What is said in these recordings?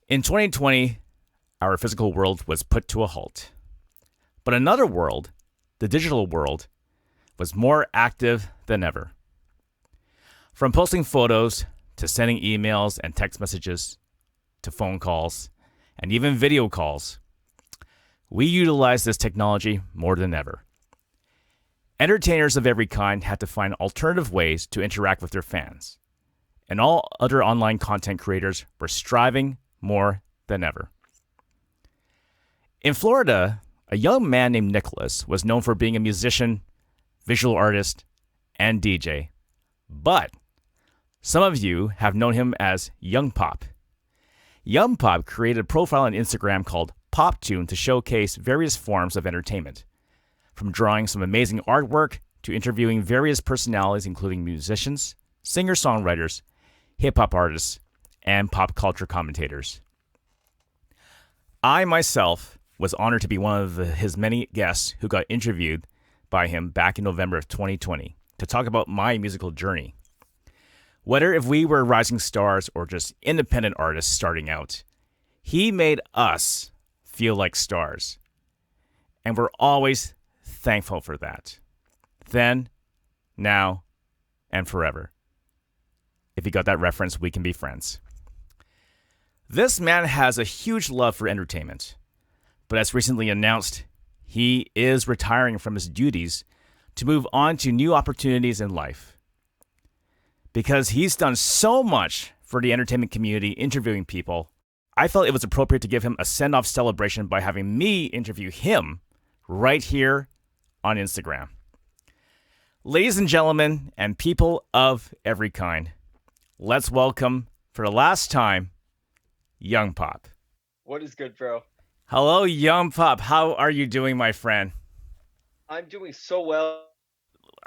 In 2020, our physical world was put to a halt. But another world, the digital world, was more active than ever. From posting photos to sending emails and text messages to phone calls and even video calls, we utilize this technology more than ever. Entertainers of every kind had to find alternative ways to interact with their fans, and all other online content creators were striving more than ever. In Florida, a young man named Nicholas was known for being a musician, visual artist, and DJ. But some of you have known him as Young Pop. Young Pop created a profile on Instagram called PopTune to showcase various forms of entertainment, from drawing some amazing artwork to interviewing various personalities including musicians, singer-songwriters, hip-hop artists, and pop culture commentators. I myself was honored to be one of his many guests who got interviewed by him back in November of 2020 to talk about my musical journey. Whether if we were rising stars or just independent artists starting out, he made us feel like stars. And we're always thankful for that. Then, now, and forever. If you got that reference, we can be friends. This man has a huge love for entertainment, but as recently announced, he is retiring from his duties to move on to new opportunities in life. Because he's done so much for the entertainment community interviewing people, I felt it was appropriate to give him a send-off celebration by having me interview him right here on Instagram. Ladies and gentlemen, and people of every kind, let's welcome, for the last time, Young Pop. What is good, bro? Hello, Young Pop. How are you doing, my friend? I'm doing so well.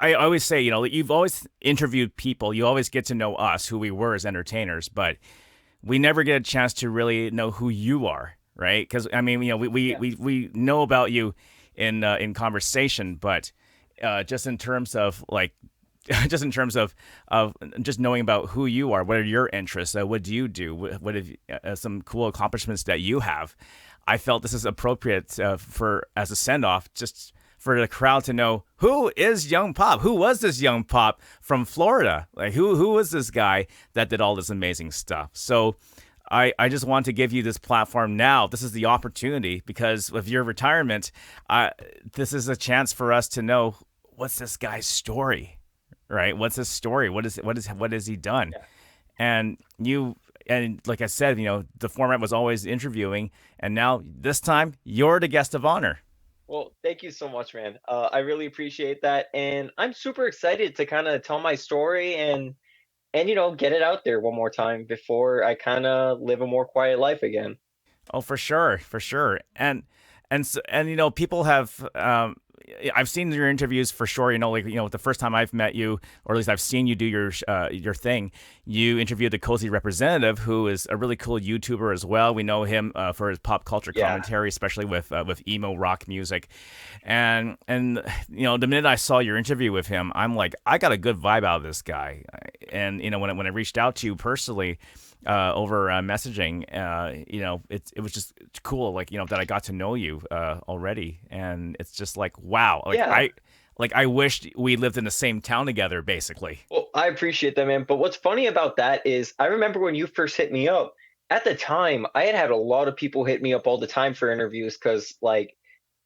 I always say, you've always interviewed people. You always get to know us, who we were as entertainers, but we never get a chance to really know who you are, right? Because, we know about you in conversation, but just in terms of just in terms of just knowing about who you are, what are your interests, what do you do, what have some cool accomplishments that you have. I felt this is appropriate for as a send-off, just for the crowd to know who is Young Pop. Who was this Young Pop from Florida? Like who was this guy that did all this amazing stuff? So I just want to give you this platform now. This is the opportunity because of your retirement. This is a chance for us to know what's this guy's story. Right? What's his story? What has he done? Yeah. And like I said, the format was always interviewing, and now this time you're the guest of honor. Well, thank you so much, man. I really appreciate that, and I'm super excited to kind of tell my story and get it out there one more time before I kind of live a more quiet life again. Oh, for sure, and people have. I've seen your interviews for sure. The first time I've met you, or at least I've seen you do your thing. You interviewed the Cozy Representative, who is a really cool YouTuber as well. We know him for his pop culture commentary, especially with emo rock music. And the minute I saw your interview with him, I'm like, I got a good vibe out of this guy. And when I reached out to you personally. Over messaging, it was just cool, that I got to know you already, and it's just like, wow, I wished we lived in the same town together, basically. Well, I appreciate that, man. But what's funny about that is I remember when you first hit me up. At the time, I had a lot of people hit me up all the time for interviews because,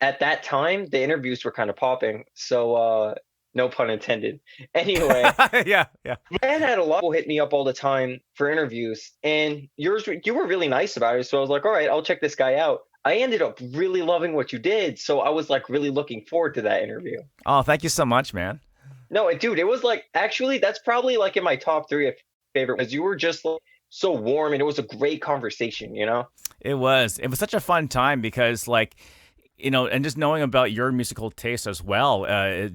at that time, the interviews were kind of popping. So, no pun intended. Anyway, yeah. I had a lot of people hit me up all the time for interviews, and you were really nice about it. So I was like, all right, I'll check this guy out. I ended up really loving what you did, so I was really looking forward to that interview. Oh, thank you so much, man. No, dude, it was actually that's probably in my top 3 of favorite because you were just so warm, and it was a great conversation. It was such a fun time because and just knowing about your musical taste as well, we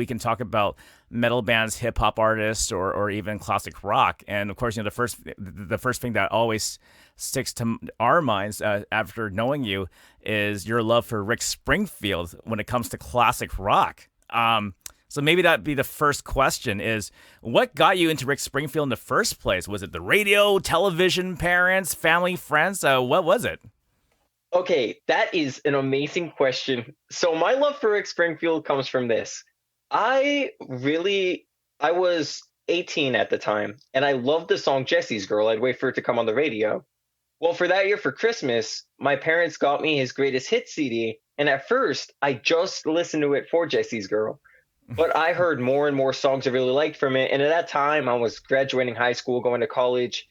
can talk about metal bands, hip hop artists, or even classic rock. And of course, the first thing that always sticks to our minds after knowing you is your love for Rick Springfield when it comes to classic rock. So maybe that'd be the first question: is what got you into Rick Springfield in the first place? Was it the radio, television, parents, family, friends? What was it? Okay, that is an amazing question. So my love for Rick Springfield comes from this. I really I was 18 at the time, and I loved the song Jesse's Girl. I'd wait for it to come on the radio. Well, for that year for Christmas, my parents got me his greatest hits CD, and at first I just listened to it for Jesse's Girl. But I heard more and more songs I really liked from it. And at that time, I was graduating high school, going to college,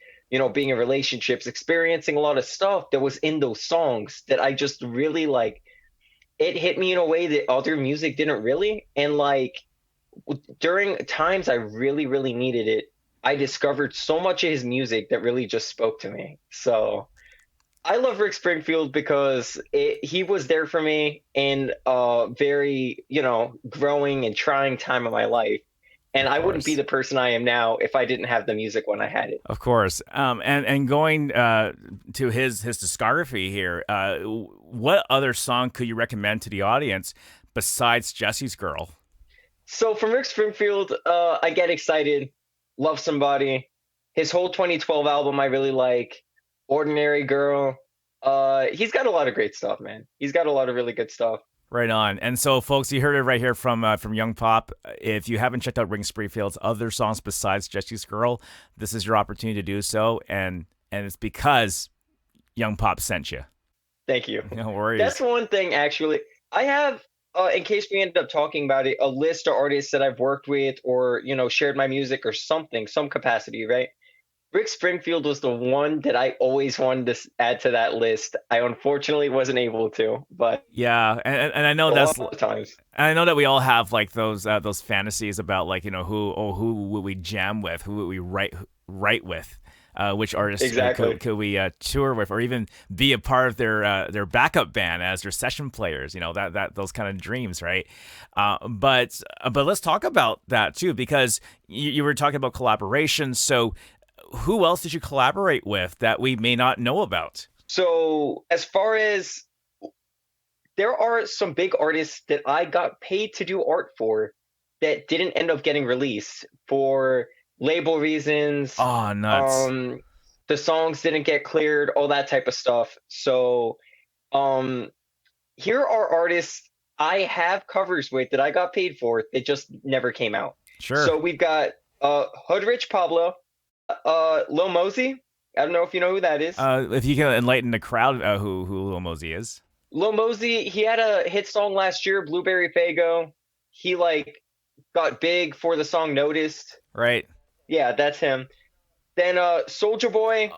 being in relationships, experiencing a lot of stuff that was in those songs that I just really like. It hit me in a way that other music didn't really. And like during times I really, really needed it, I discovered so much of his music that really just spoke to me. So I love Rick Springfield because he was there for me in a very, growing and trying time of my life. And Of I wouldn't be course. the person I am now if I didn't have the music when I had it. Of course. And going to his discography here, what other song could you recommend to the audience besides Jesse's Girl? So from Rick Springfield, I Get Excited, Love Somebody, his whole 2012 album I really like, Ordinary Girl. He's got a lot of great stuff, man. He's got a lot of really good stuff. Right on. And so, folks, you heard it right here from Young Pop. If you haven't checked out Rick Springfield's other songs besides Jesse's Girl, this is your opportunity to do so. And it's because Young Pop sent you. Thank you. No worries. That's one thing, actually. I have, in case we end up talking about it, a list of artists that I've worked with or, shared my music or something, some capacity, right? Rick Springfield was the one that I always wanted to add to that list. I unfortunately wasn't able to, but Yeah, and I know a that's lot of times. and I know that we all have like those fantasies about like who would we jam with, who would we write with, which artists Exactly. could we tour with, or even be a part of their backup band as their session players. That those kind of dreams, right? But let's talk about that too, because you were talking about collaboration. So who else did you collaborate with that we may not know about? So as far as there are some big artists that I got paid to do art for that didn't end up getting released for label reasons. Oh, nuts. Um, the songs didn't get cleared, all that type of stuff. So um, here are artists I have covers with that I got paid for. It just never came out. Sure. So we've got Hood Rich Pablo, Lil Mosey. I don't know if you know who that is. If you can enlighten the crowd, who Lil Mosey is. Lil Mosey, he had a hit song last year, Blueberry Fago. He like got big for the song Noticed. Right. Yeah, that's him. Then Soldier Boy,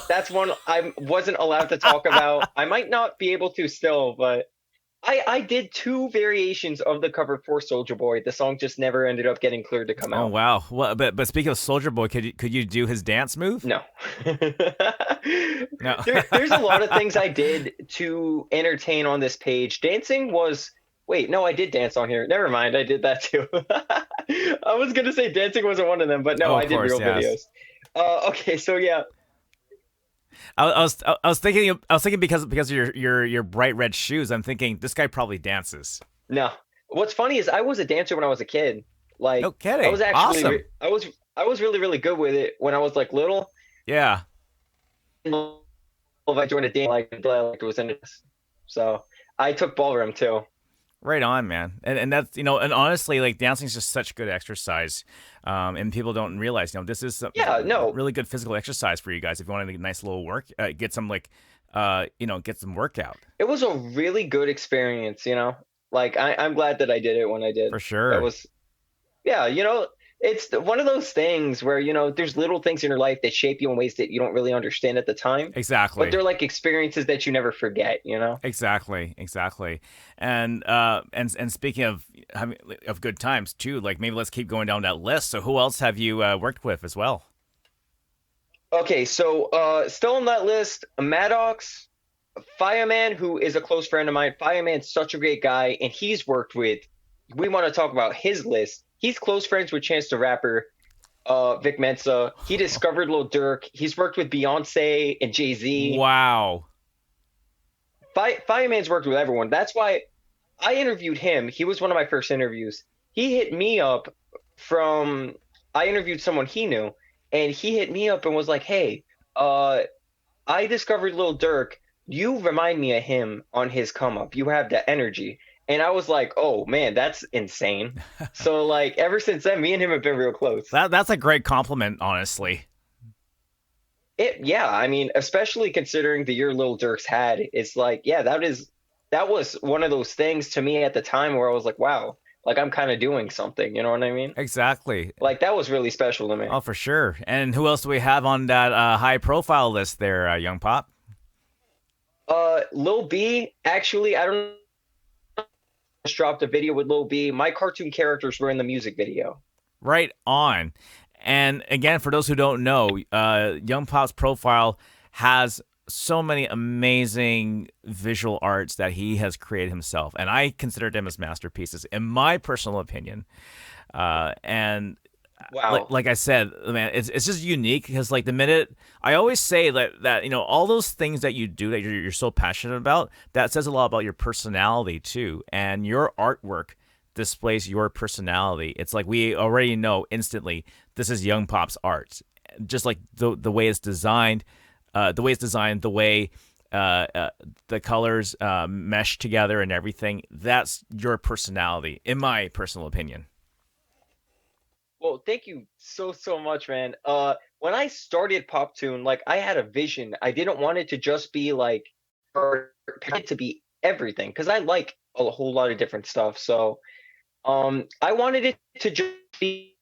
that's one I wasn't allowed to talk about. I might not be able to still, but I did two variations of the cover for Soldier Boy. The song just never ended up getting cleared to come Oh out. wow. Well, but speaking of Soldier Boy, could you do his dance move? No. No. There's a lot of things I did to entertain on this page. Dancing was. Wait, no, I did dance on here. Never mind, I did that too. I was gonna say dancing wasn't one of them, but no, Oh, I of did course, real yes. videos. Okay, so yeah, I was thinking because of your bright red shoes, I'm thinking this guy probably dances. no. What's funny is I was a dancer when I was a kid. Like No kidding. I was actually, Awesome. I was really really good with it when I was like little. Yeah. If I joined a dance, like it was in this. So I took ballroom too. Right on, man. And that's and honestly, like dancing is just such good exercise. And people don't realize, this is Yeah, no, really good physical exercise for you guys if you want to get a nice little work, get some get some workout. it was a really good experience. Like I'm glad that I did it when I did. For That sure. was Yeah, it's one of those things where, there's little things in your life that shape you in ways that you don't really understand at the time, but Exactly. they're like experiences that you never forget. Exactly. And speaking of of good times too, like maybe let's keep going down that list. So who else have you worked with as well? Okay, so still on that list, Maddox, Fireman, who is a close friend of mine. Fireman's such a great guy, and he's worked with, we want to talk about his list. He's close friends with Chance the Rapper, Vic Mensa. He discovered Lil Durk. He's worked with Beyonce and Jay-Z. Wow. Fireman's worked with everyone. That's why I interviewed him. He was one of my first interviews. he hit me up from I interviewed someone he knew, and he hit me up and was like, "Hey, uh, I discovered Lil Durk. You remind me of him on his come up. You have the energy." And I was like, "Oh man, that's insane." So like ever since then, me and him have been real close. That's a great compliment, honestly. Yeah, I mean, especially considering the year Lil Durk's had, it's like, yeah, that was one of those things to me at the time where I was like, wow, like I'm kind of doing something, you know what I mean? Exactly. Like that was really special to me. Oh, for sure. And who else do we have on that high profile list there, Young Pop? Lil B, actually, I don't know, just dropped a video with Lil B. My cartoon characters were in the music video. Right on. And again, for those who don't know, Young Pop's profile has so many amazing visual arts that he has created himself, and I consider them as masterpieces, in my personal opinion. And Wow. like I said, man, it's just unique because like the minute I always say that you know all those things that you do that you're so passionate about, that says a lot about your personality too, and your artwork displays your personality. It's like we already know instantly this is Young Pop's art, just like the way it's designed, the way the colors mesh together and everything. That's your personality, in my personal opinion. Well, thank you so so much, man. When I started PopTune, like I had a vision. I didn't want it to just be like for it to be everything because I like a whole lot of different stuff. So, I wanted it to just be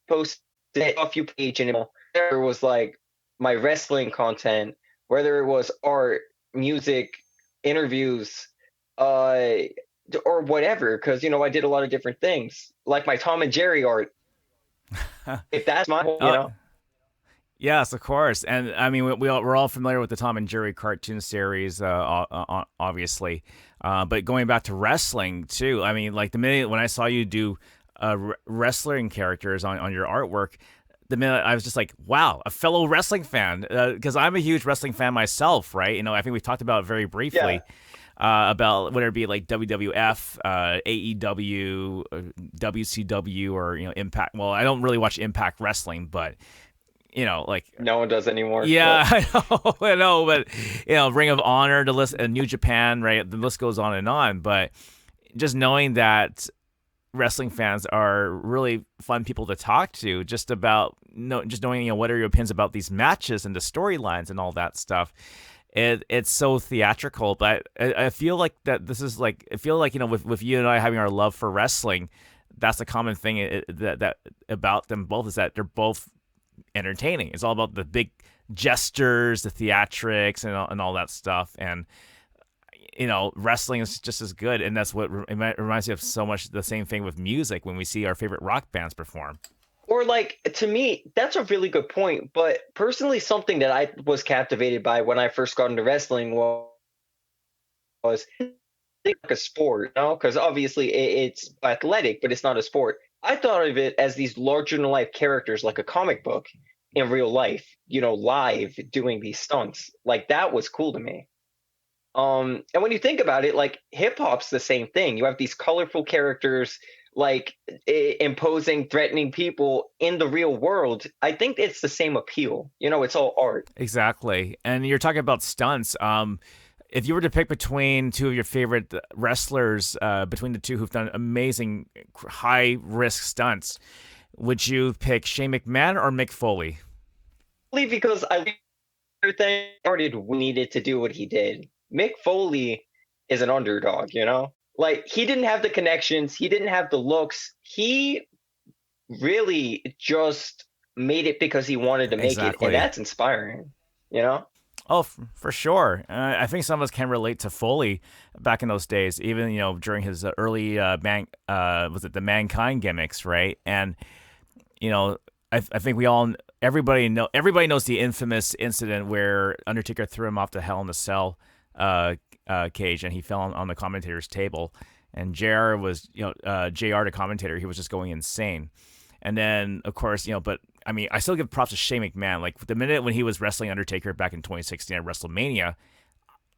posted a few page and there was like my wrestling content, whether it was art, music, interviews, uh, or whatever. Because I did a lot of different things, like my Tom and Jerry art. If that's my, uh, Yes, of course, and I mean we're all familiar with the Tom and Jerry cartoon series, obviously. But going back to wrestling too, I mean, like the minute when I saw you do wrestling characters on your artwork, the minute I was just like, wow, a fellow wrestling fan, because I'm a huge wrestling fan myself, right? I think we talked about it very briefly. yeah. About whether it be like WWF, AEW, WCW, or Impact. Well, I don't really watch Impact Wrestling, but like No one does anymore. yeah, But I know, but Ring of Honor, the list, New Japan, right? The list goes on and on. But just knowing that wrestling fans are really fun people to talk to, just about just knowing what are your opinions about these matches and the storylines and all that stuff. It's so theatrical, but I feel like that this is like I feel like with you and I having our love for wrestling, that's the common thing that about them both is that they're both entertaining. It's all about the big gestures, the theatrics, and all that stuff. And wrestling is just as good, and that's what reminds me of so much the same thing with music when we see our favorite rock bands perform. or like to me, that's a really good point. But personally, something that I was captivated by when I first got into wrestling was like a sport, because obviously it's athletic, but it's not a sport. I thought of it as these larger than life characters, like a comic book in real life, live doing these stunts. Like that was cool to me. And when you think about it, like hip hop's the same thing. You have these colorful characters, like imposing, threatening people in the real world. I think it's the same appeal. It's all art. Exactly. And you're talking about stunts. If you were to pick between two of your favorite wrestlers, between the two who've done amazing high risk stunts, would you pick Shane McMahon or Mick Foley? Only because I everything started we needed to do what he did. Mick Foley is an underdog. Like he didn't have the connections, he didn't have the looks. He really just made it because he wanted to make it, and Exactly. that's inspiring. Oh, for sure. I think some of us can relate to Foley back in those days, even during his early was it the Mankind gimmicks, right? And I think everybody knows the infamous incident where Undertaker threw him off the Hell in a Cell cage and he fell on the commentator's table, and JR was JR the commentator, he was just going insane. And then of course but I mean, I still give props to Shane McMahon. Like the minute when he was wrestling Undertaker back in 2016 at WrestleMania,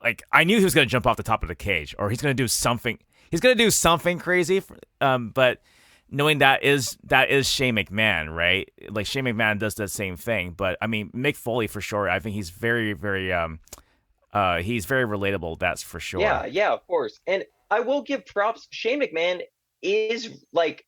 like I knew he was going to jump off the top of the cage or he's going to do something. He's going to do something crazy. But knowing that is Shane McMahon, right? Like Shane McMahon does the same thing, but I mean Mick Foley for sure. I think he's very relatable. That's for sure. Yeah, yeah, of course. And I will give props. Shane McMahon is like,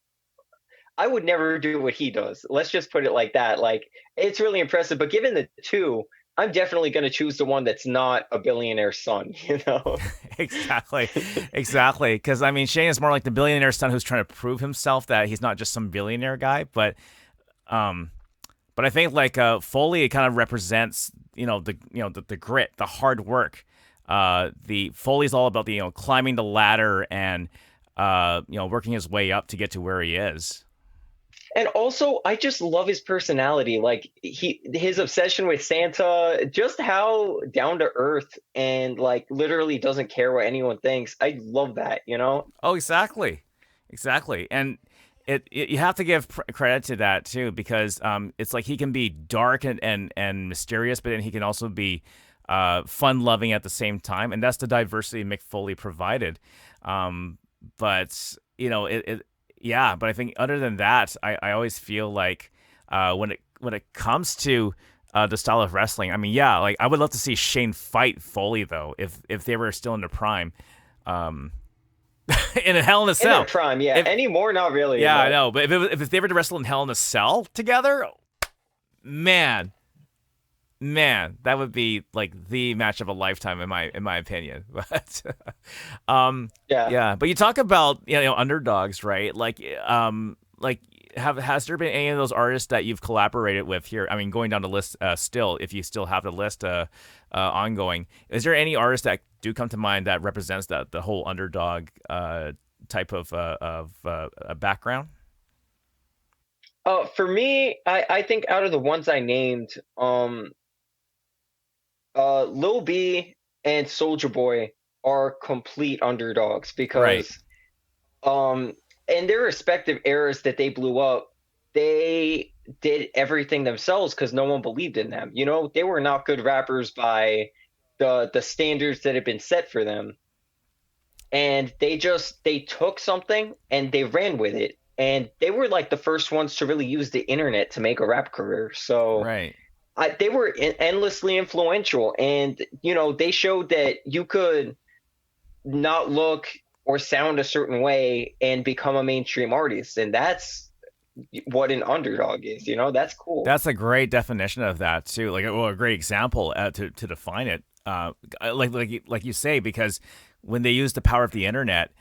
I would never do what he does. Let's just put it like that. Like, it's really impressive. But given the two, I'm definitely going to choose the one that's not a billionaire son. You know? Exactly, exactly. Because I mean, Shane is more like the billionaire son who's trying to prove himself that he's not just some billionaire guy. Um, but I think like Foley, it kind of represents the grit, the hard work. The Foley's all about the climbing the ladder and working his way up to get to where he is. And also, I just love his personality. Like his obsession with Santa, just how down to earth and like literally doesn't care what anyone thinks. I love that, you know? Oh, exactly, exactly. And you have to give credit to that too, because it's like he can be dark and mysterious, but then he can also be fun loving at the same time, and that's the diversity Mick Foley provided. But yeah. But I think other than that, I always feel like when it comes to the style of wrestling, I mean, yeah, like I would love to see Shane fight Foley though, if they were still in their prime. Um, in a Hell in a In their Cell. prime, yeah. If Anymore, not really, Yeah, I but know, but if they were to wrestle in Hell in a Cell together, man, man, that would be like the match of a lifetime in my opinion. But yeah. yeah, but you talk about underdogs, right? Like has there been any of those artists that you've collaborated with here? I mean, going down the list, still, if you still have the list ongoing, is there any artist that do come to mind that represents the whole underdog type of background? For me, I think out of the ones I named, Lil B and Soldier Boy are complete underdogs Right, because um in their respective eras that they blew up, they did everything themselves because no one believed in them. You know, they were not good rappers by the standards that had been set for them. And they took something and they ran with it. And they were like the first ones to really use the internet to make a rap career. So right. they were endlessly influential, and they showed that you could not look or sound a certain way and become a mainstream artist, and that's what an underdog is. That's cool. That's a great definition of that too. Like, well, a great example to define it. Like you say, because when they use the power of the internet,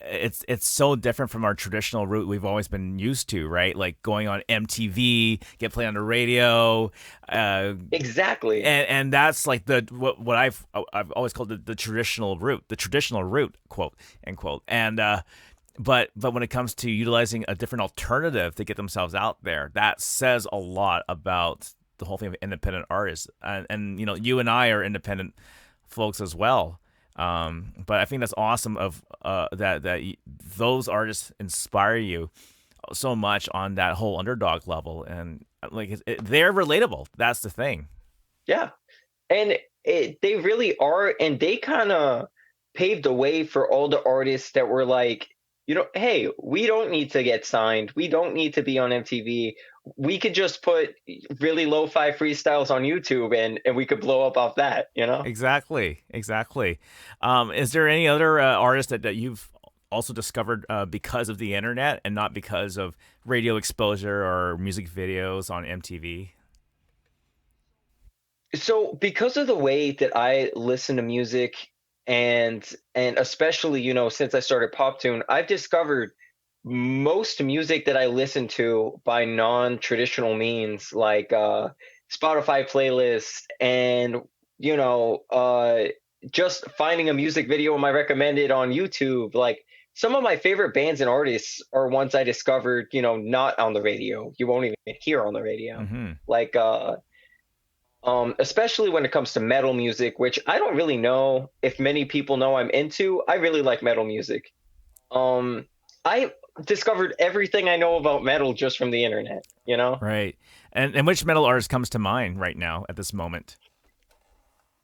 it's so different from our traditional route we've always been used to, right? Like going on MTV, get played on the radio, Exactly. and that's like what I've always called the traditional route, quote end quote. And but when it comes to utilizing a different alternative to get themselves out there, that says a lot about the whole thing of independent artists. And you and I are independent folks as well. But I think that's awesome of those artists inspire you so much on that whole underdog level, and like they're relatable. That's the thing. Yeah. And they really are, and they kind of paved the way for all the artists that were like, hey, we don't need to get signed. We don't need to be on MTV. We could just put really lo-fi freestyles on YouTube, and we could blow up off that. Exactly, exactly. Is there any other artist that you've also discovered because of the internet and not because of radio exposure or music videos on MTV? So because of the way that I listen to music, and especially, since I started PopTune, I've discovered most music that I listen to by non-traditional means, like Spotify playlists, and you know, uh, just finding a music video in my recommended on YouTube. Like some of my favorite bands and artists are ones I discovered, not on the radio. You won't even hear on the radio. Mm-hmm. Like especially when it comes to metal music, which I don't really know if many people know I'm into. I really like metal music. I discovered everything I know about metal just from the internet. Right. And which metal artist comes to mind right now at this moment?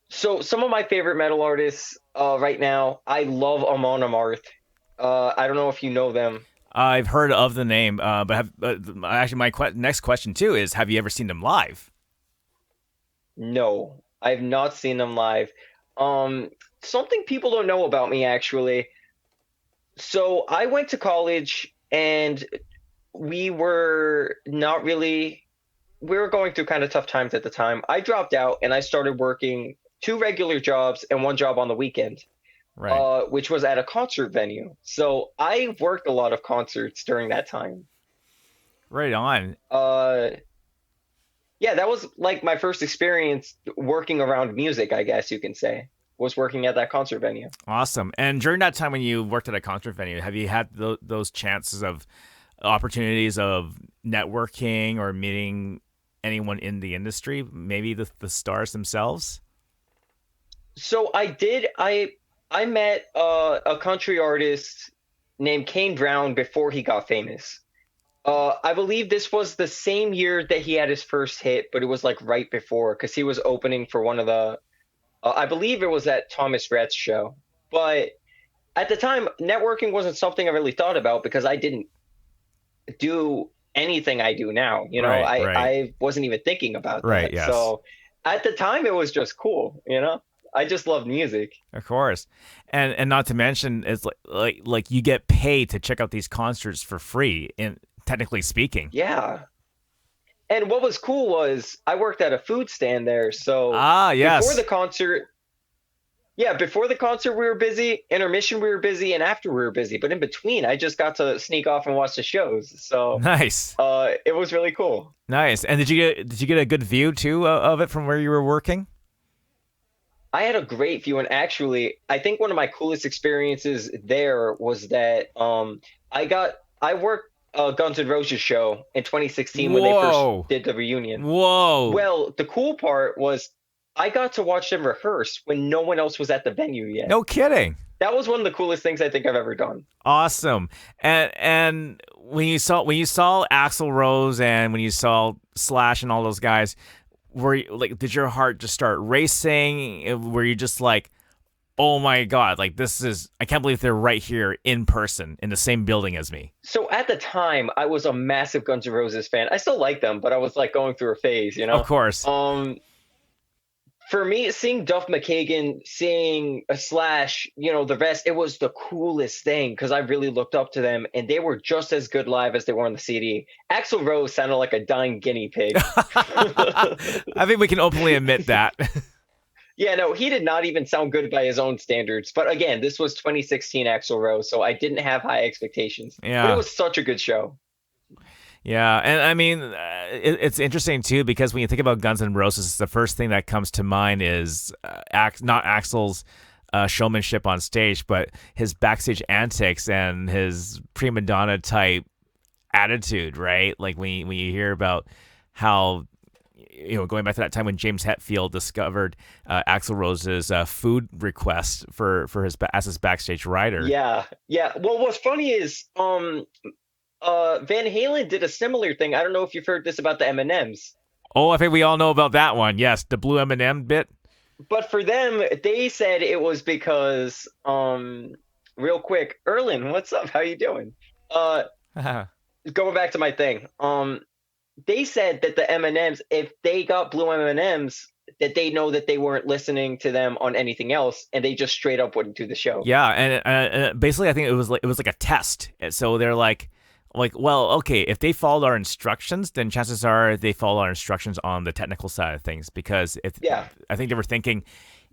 So some of my favorite metal artists right now, I love Amon Amarth. I don't know if you know them. I've heard of the name, but actually my next question too is: have you ever seen them live? No, I've not seen them live. Um, Something people don't know about me actually. So I went to college and we were not really we were going through kind of tough times at the time. I dropped out and I started working two regular jobs and one job on the weekend, Right. which was at a concert venue. So I worked a lot of concerts during that time. Right on. Uh, yeah, that was like my first experience working around music, I guess you can say, was working at that concert venue. Awesome. And during that time when you worked at a concert venue, have you had those chances of opportunities of networking or meeting anyone in the industry, maybe the stars themselves? So I did. I met a country artist named Kane Brown before he got famous. I believe this was the same year that he had his first hit, but it was like right before because he was opening for one of the. I believe it was at Thomas Rhett's show. But at the time, networking wasn't something I really thought about because I didn't do anything I do now. You know, Right, I right, I wasn't even thinking about right. that. Yes, So at the time, it was just cool. You know, I just loved music. of course. And not to mention, it's like you get paid to check out these concerts for free. In technically speaking. Yeah. And what was cool was I worked at a food stand there. So Ah, before the yes. concert, yeah, before the concert we were busy, intermission we were busy, and after we were busy. But in between, I just got to sneak off and watch the shows. So Nice. it was really cool. Nice. And did you get a good view too of it from where you were working? I had a great view, and actually, I think one of my coolest experiences there was that I worked Guns N' Roses show in 2016 when they first Whoa. did the reunion. Whoa. Well, the cool part was I got to watch them rehearse when no one else was at the venue yet. No kidding. That was one of the coolest things I think I've ever done. Awesome. And when you saw Axl Rose and when you saw Slash and all those guys, were you, like, did your heart just start racing? Were you just like, oh my god, like this is, I can't believe they're right here in person in the same building as me. So at the time, I was a massive Guns N' Roses fan. I still like them, but I was like going through a phase, you Of know? course. Um, for me, seeing Duff McKagan, seeing a Slash, you know, the rest, it was the coolest thing because I really looked up to them and they were just as good live as they were on the CD. Axl Rose sounded like a dying guinea pig. I think we can openly admit that. Yeah, no, he did not even sound good by his own standards. But again, this was 2016 Axl Rose, so I didn't have high expectations. But it Yeah. was such a good show. Yeah, and I mean, it's interesting too because when you think about Guns N' Roses, the first thing that comes to mind is not Axl's showmanship on stage, but his backstage antics and his prima donna type attitude, right? Like when you hear about how, going back to that time when James Hetfield discovered Axl Rose's food request for as his backstage rider. Yeah, yeah. Well, what's funny is Van Halen did a similar thing. I don't know if you've heard this about the M&Ms. Oh, I think we all know about that one. Yes, the blue M&M bit. But for them, they said it was because real quick, Erlin, what's up? How you doing? Uh Going back to my thing. They said that the M&Ms, if they got blue M&Ms, that they know that they weren't listening to them on anything else, and they just straight up wouldn't do the show. Yeah, and basically, I think it was like a test. And so they're like, well, okay, if they followed our instructions, then chances are they follow our instructions on the technical side of things. Because if Yeah, I think they were thinking,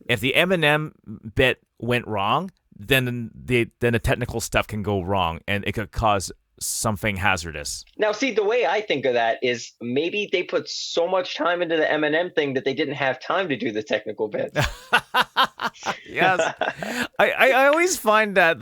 if the Eminem bit went wrong, then the technical stuff can go wrong, and it could cause something hazardous. now, see, the way I think of that is maybe they put so much time into the M&M thing that they didn't have time to do the technical bits. Yes, I always find that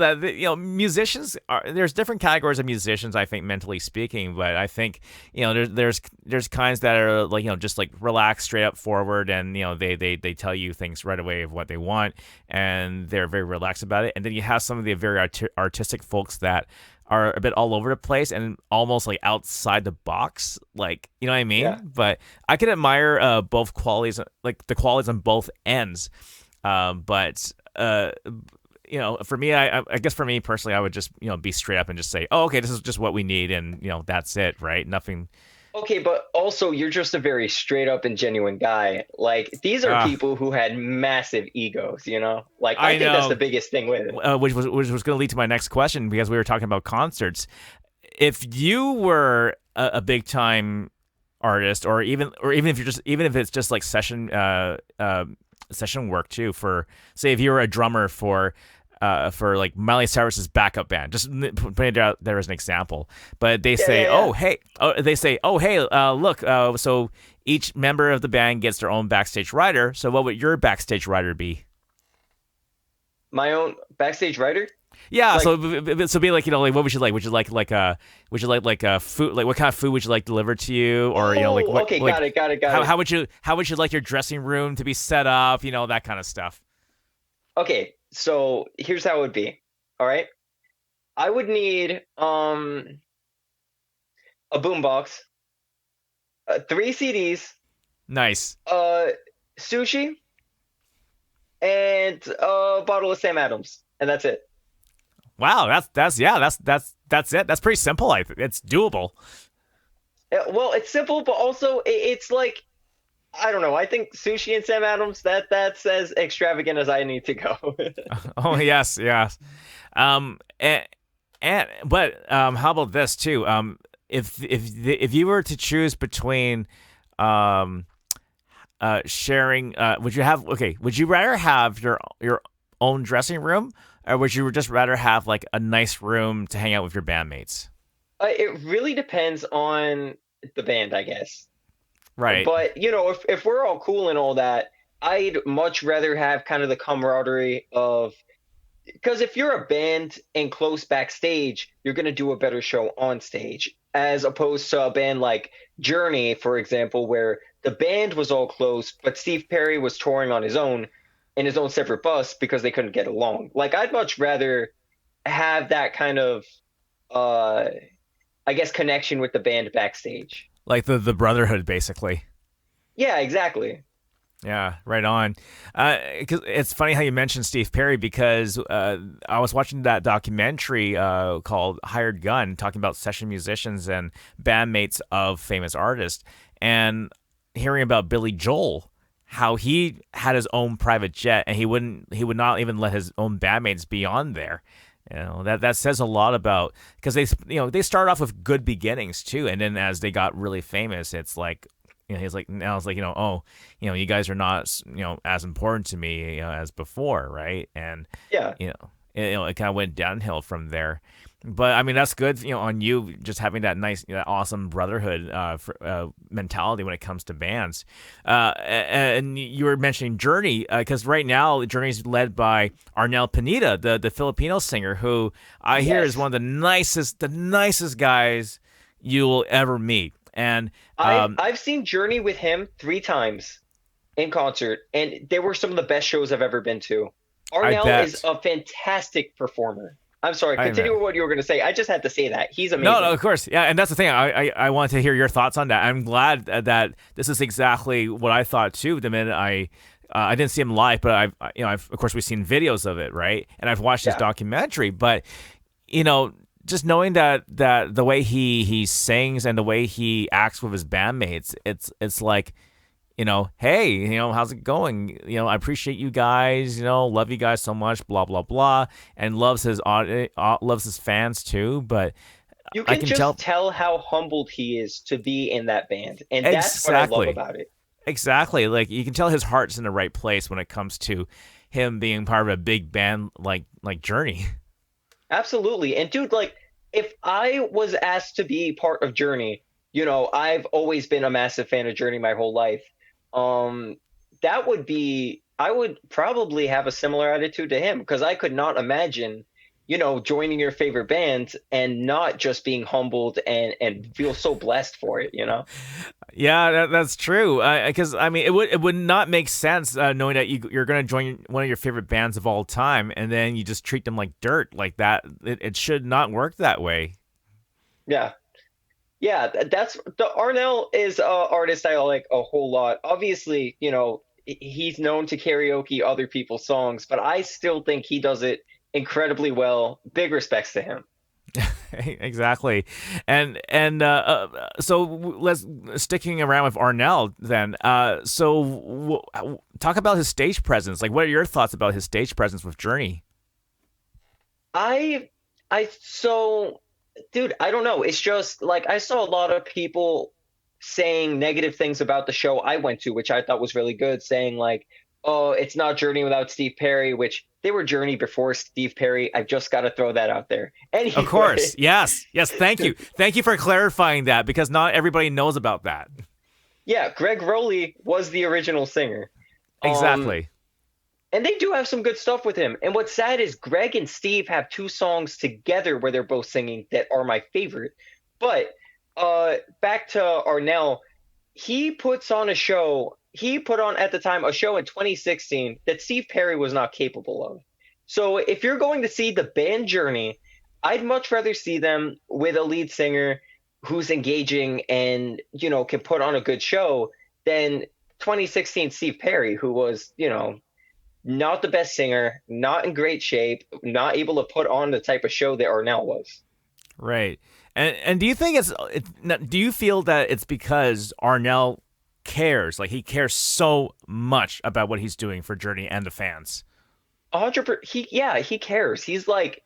musicians there's different categories of musicians, I think, mentally speaking, but I think there's kinds that are like, just like relaxed, straight up forward, and they tell you things right away of what they want, and they're very relaxed about it. And then you have some of the very artistic folks that are a bit all over the place and almost like outside the box, like, you know what I mean? Yeah. But I can admire both qualities, like the qualities on both ends. But for me, I guess for me personally, I would just be straight up and just say, oh, okay, this is just what we need, and that's it, right? Nothing. Okay, but also you're just a very straight up and genuine guy. Like these are Uh, people who had massive egos, you know? Like I I think that's the know, biggest thing with it. which was going to lead to my next question because we were talking about concerts. If you were a big time artist, or even if you're just even if it's just like session work too, for say if you were a drummer for like Miley Cyrus's backup band, just putting it out there as an example. But they Yeah, yeah, say, yeah. oh hey, look, so each member of the band gets their own backstage rider. So what would your backstage rider be? My own backstage writer? Yeah, Like, so be like, like what would you like? Would you like food? Like what kind of food would you like delivered to you, or like oh, what okay, like got it. how would you like your dressing room to be set up? That kind of stuff. Okay, so here's how it would be. All right. I would need a boombox, three CDs, Nice. uh sushi, and a bottle of Sam Adams, and that's it. Wow, that's yeah, that's it. That's pretty simple. I think it's doable. Well, it's simple, but also it's like I don't know. I think sushi and Sam Adams that's as extravagant as I need to go. Oh yes, yes. And how about this too? If you were to choose between um sharing, would you rather have your own dressing room, or would you just rather have like a nice room to hang out with your bandmates? It really depends on the band, I guess. Right. But if we're all cool and all that, I'd much rather have kind of the camaraderie of because if you're a band and close backstage, you're going to do a better show on stage, as opposed to a band like Journey, for example, where the band was all close, but Steve Perry was touring on his own in his own separate bus because they couldn't get along. Like, I'd much rather have that kind of, uh, I guess, connection with the band backstage. Like the brotherhood, basically. Yeah, exactly. Yeah, right on. 'Cause it's funny how you mentioned Steve Perry because I was watching that documentary called Hired Gun, talking about session musicians and bandmates of famous artists, and hearing about Billy Joel, how he had his own private jet and he would not even let his own bandmates be on there. That says a lot about because they start off with good beginnings too, and then as they got really famous, it's like he's like now it's like oh you guys are not as important to me as before, right? And Yeah. it kind of went downhill from there. But I mean that's good on you just having that nice that awesome brotherhood mentality when it comes to bands. And you were mentioning Journey because right now Journey's led by Arnel Pineda, the Filipino singer who I hear is Yes. one of the nicest guys you will ever meet. And I've seen Journey with him three times in concert, and they were some of the best shows I've ever been to. I Arnell is bet. a fantastic performer. I'm sorry, I continue bet. with what you were going to say. I just had to say that. He's No, amazing. of course, yeah, and that's the thing. I wanted to hear your thoughts on that. I'm glad that this is exactly what I thought too. The minute I didn't see him live, but I've of course we've seen videos of it, right? And I've watched his Yeah. documentary, but you know, just knowing that the way he sings and the way he acts with his bandmates, it's like hey, how's it going? I appreciate you guys, love you guys so much, blah blah blah, and loves his fans too. But You I can can just tell tell how humbled he is to be in that band, and that's what I love exactly, about it. exactly. Like you can tell his heart's in the right place when it comes to him being part of a big band like Journey. Absolutely. And dude, like if I was asked to be part of Journey, I've always been a massive fan of Journey my whole life. Um, that would be I would probably have a similar attitude to him because I could not imagine, joining your favorite band and not just being humbled and feel so blessed for it. Yeah, that's true. Because I mean, it would not make sense knowing that you're going to join one of your favorite bands of all time, and then you just treat them like dirt like that. It should not work that way. Yeah. Yeah, that's the Arnell is a artist I like a whole lot. Obviously, he's known to karaoke other people's songs, but I still think he does it incredibly well. Big respects to him. Exactly. So let's sticking around with Arnell then. Talk about his stage presence. Like, what are your thoughts about his stage presence with Journey? I so dude, I don't know. It's just like I saw a lot of people saying negative things about the show I went to, which I thought was really good, saying like, "Oh, it's not Journey without Steve Perry," which they were Journey before Steve Perry. I've just got to throw that out there. Of course. Anyway, Yes. Yes. Thank you. Thank you for clarifying that because not everybody knows about that. yeah, Greg Rowley was the original singer. Um, Exactly. and they do have some good stuff with him. And what's sad is Greg and Steve have two songs together where they're both singing that are my favorite. But back to Arnell, he puts on a show. He put on at the time a show in 2016 that Steve Perry was not capable of. So if you're going to see the band Journey, I'd much rather see them with a lead singer who's engaging and can put on a good show than 2016 Steve Perry, who was not the best singer, not in great shape, not able to put on the type of show that Arnell was. Right. And do you think do you feel that it's because Arnell cares, like he cares so much about what he's doing for Journey and the fans? 100%. He cares. He's like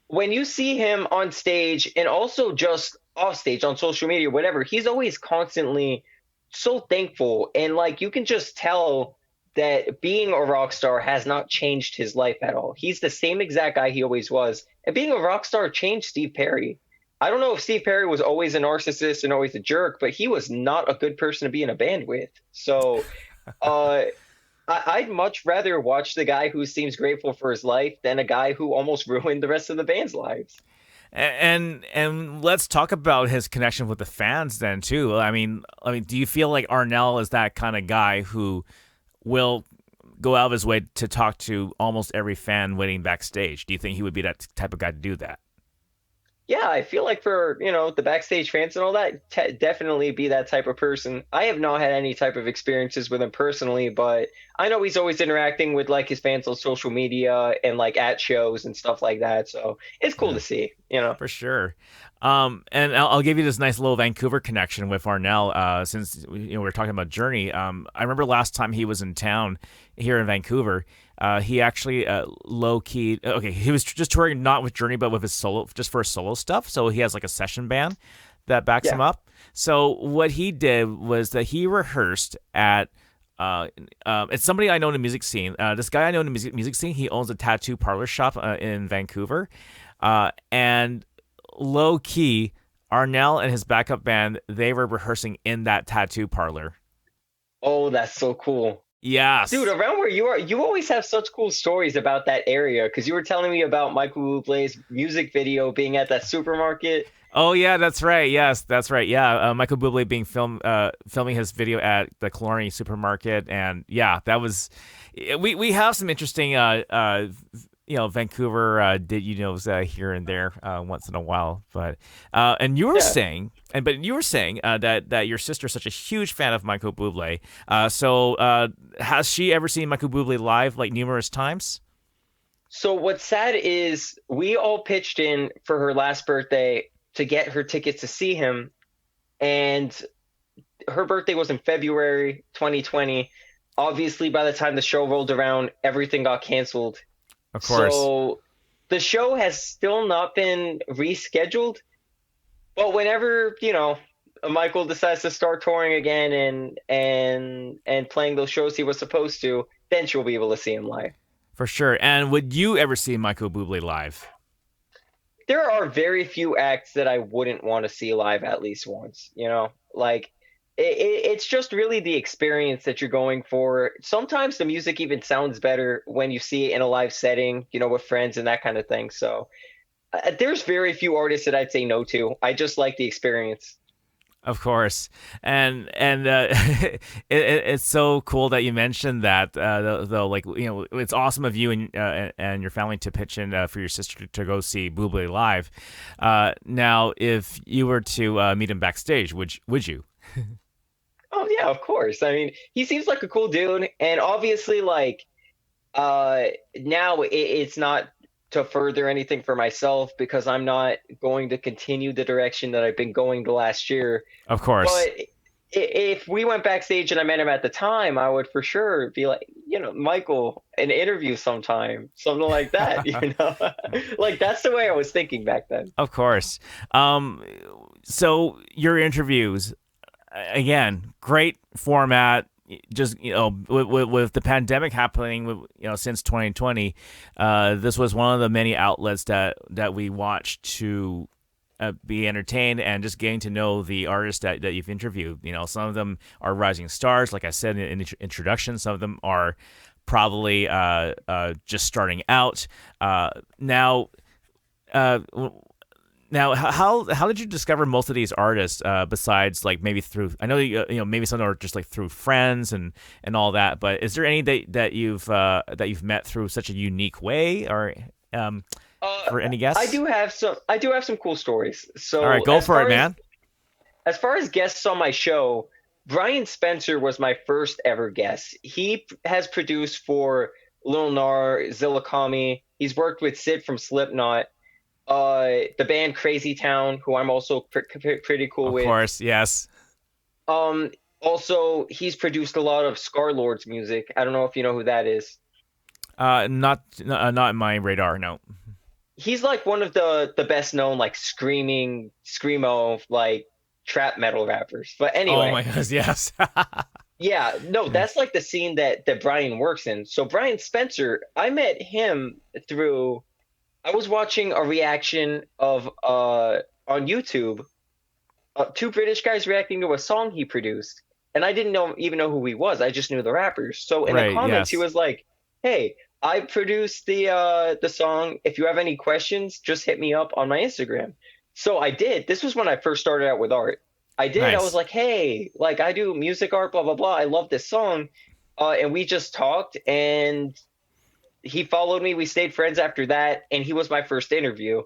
when you see him on stage and also just off stage on social media, whatever. He's always constantly so thankful, and like you can just tell that being a rock star has not changed his life at all. He's the same exact guy he always was, and being a rock star changed Steve Perry. I don't know if Steve Perry was always a narcissist and always a jerk, but he was not a good person to be in a band with. So, uh, I'd much rather watch the guy who seems grateful for his life than a guy who almost ruined the rest of the band's lives. And let's talk about his connection with the fans then too. I mean, do you feel like Arnell is that kind of guy who will go out of his way to talk to almost every fan waiting backstage? Do you think he would be that type of guy to do that? Yeah, I feel like for, the backstage fans and all that, definitely be that type of person. I have not had any type of experiences with him personally, but I know he's always interacting with like his fans on social media and like at shows and stuff like that. So it's cool Yeah. to see. For sure. And I'll give you this nice little Vancouver connection with Arnell. Since we're talking about Journey. I remember last time he was in town here in Vancouver. He actually low key. Okay, he was just touring not with Journey, but with his solo, just for his solo stuff. So he has like a session band that backs him Yeah. up. So what he did was that he rehearsed at. It's somebody I know in the music scene. This guy I know in the music scene. He owns a tattoo parlor shop in Vancouver, and low key, Arnell and his backup band, they were rehearsing in that tattoo parlor. Oh, that's so cool. Dude, Yes. around where you are, you always have such cool stories about that area because you were telling me about Michael Bublé's music video being at that supermarket. Oh yeah, that's right. Yes, that's right. Yeah, Michael Bublé being filming his video at the Killarney supermarket, and yeah, that was. We have some interesting Vancouver here and there once in a while, but and you were Yeah. saying that your sister's such a huge fan of Michael Bublé. So has she ever seen Michael Bublé live like numerous times? So what's sad is we all pitched in for her last birthday to get her tickets to see him, and her birthday was in February 2020. Obviously, by the time the show rolled around, everything got canceled. Of course. So the show has still not been rescheduled, but whenever, Michael decides to start touring again and playing those shows he was supposed to, then she'll be able to see him live. For sure. And would you ever see Michael Bublé live? There are very few acts that I wouldn't want to see live at least once. Like it's just really the experience that you're going for. Sometimes the music even sounds better when you see it in a live setting, with friends and that kind of thing. So there's very few artists that I'd say no to. I just like the experience. Of course, and it's so cool that you mentioned that. Though, like it's awesome of you and your family to pitch in for your sister to go see Bublé live. Now, if you were to meet him backstage, would you? Oh yeah, of course. I mean, he seems like a cool dude, and obviously, like now it's not to further anything for myself because I'm not going to continue the direction that I've been going the last year. Of course. But if we went backstage and I met him at the time, I would for sure be like, Michael, an interview sometime, something like that, like that's the way I was thinking back then. Of course. So your interviews, again, great format. Just with the pandemic happening, since 2020, this was one of the many outlets that we watched to be entertained and just getting to know the artists that you've interviewed. Some of them are rising stars, like I said in the introduction. Some of them are probably just starting out. Now, how did you discover most of these artists? Besides, like maybe through, I know maybe some are just like through friends and all that. But is there any that you've met through such a unique way, or for any guests? I do have some. I do have some cool stories. So, all right, go for it, man. As far as guests on my show, Brian Spencer was my first ever guest. He has produced for Lil Nar, Zillakami. He's worked with Sid from Slipknot. The band Crazy Town, who I'm also pretty cool with. Of course, yes. Also, he's produced a lot of Scarlord's music. I don't know if you know who that is. Not in my radar, no. He's like one of the best known like screamo like trap metal rappers. But anyway. Oh my goodness, yes. Yeah, no, that's like the scene that Brian works in. So Brian Spencer, I met him through. I was watching a reaction of on YouTube, two British guys reacting to a song he produced, and I didn't even know who he was. I just knew the rappers. So in the comments, he was like, "Hey, I produced the song. If you have any questions, just hit me up on my Instagram." So I did. This was when I first started out with art. I did. Nice. I was like, "Hey, like I do music art, blah blah blah. I love this song," and we just talked and. He followed me. We stayed friends after that, and he was my first interview.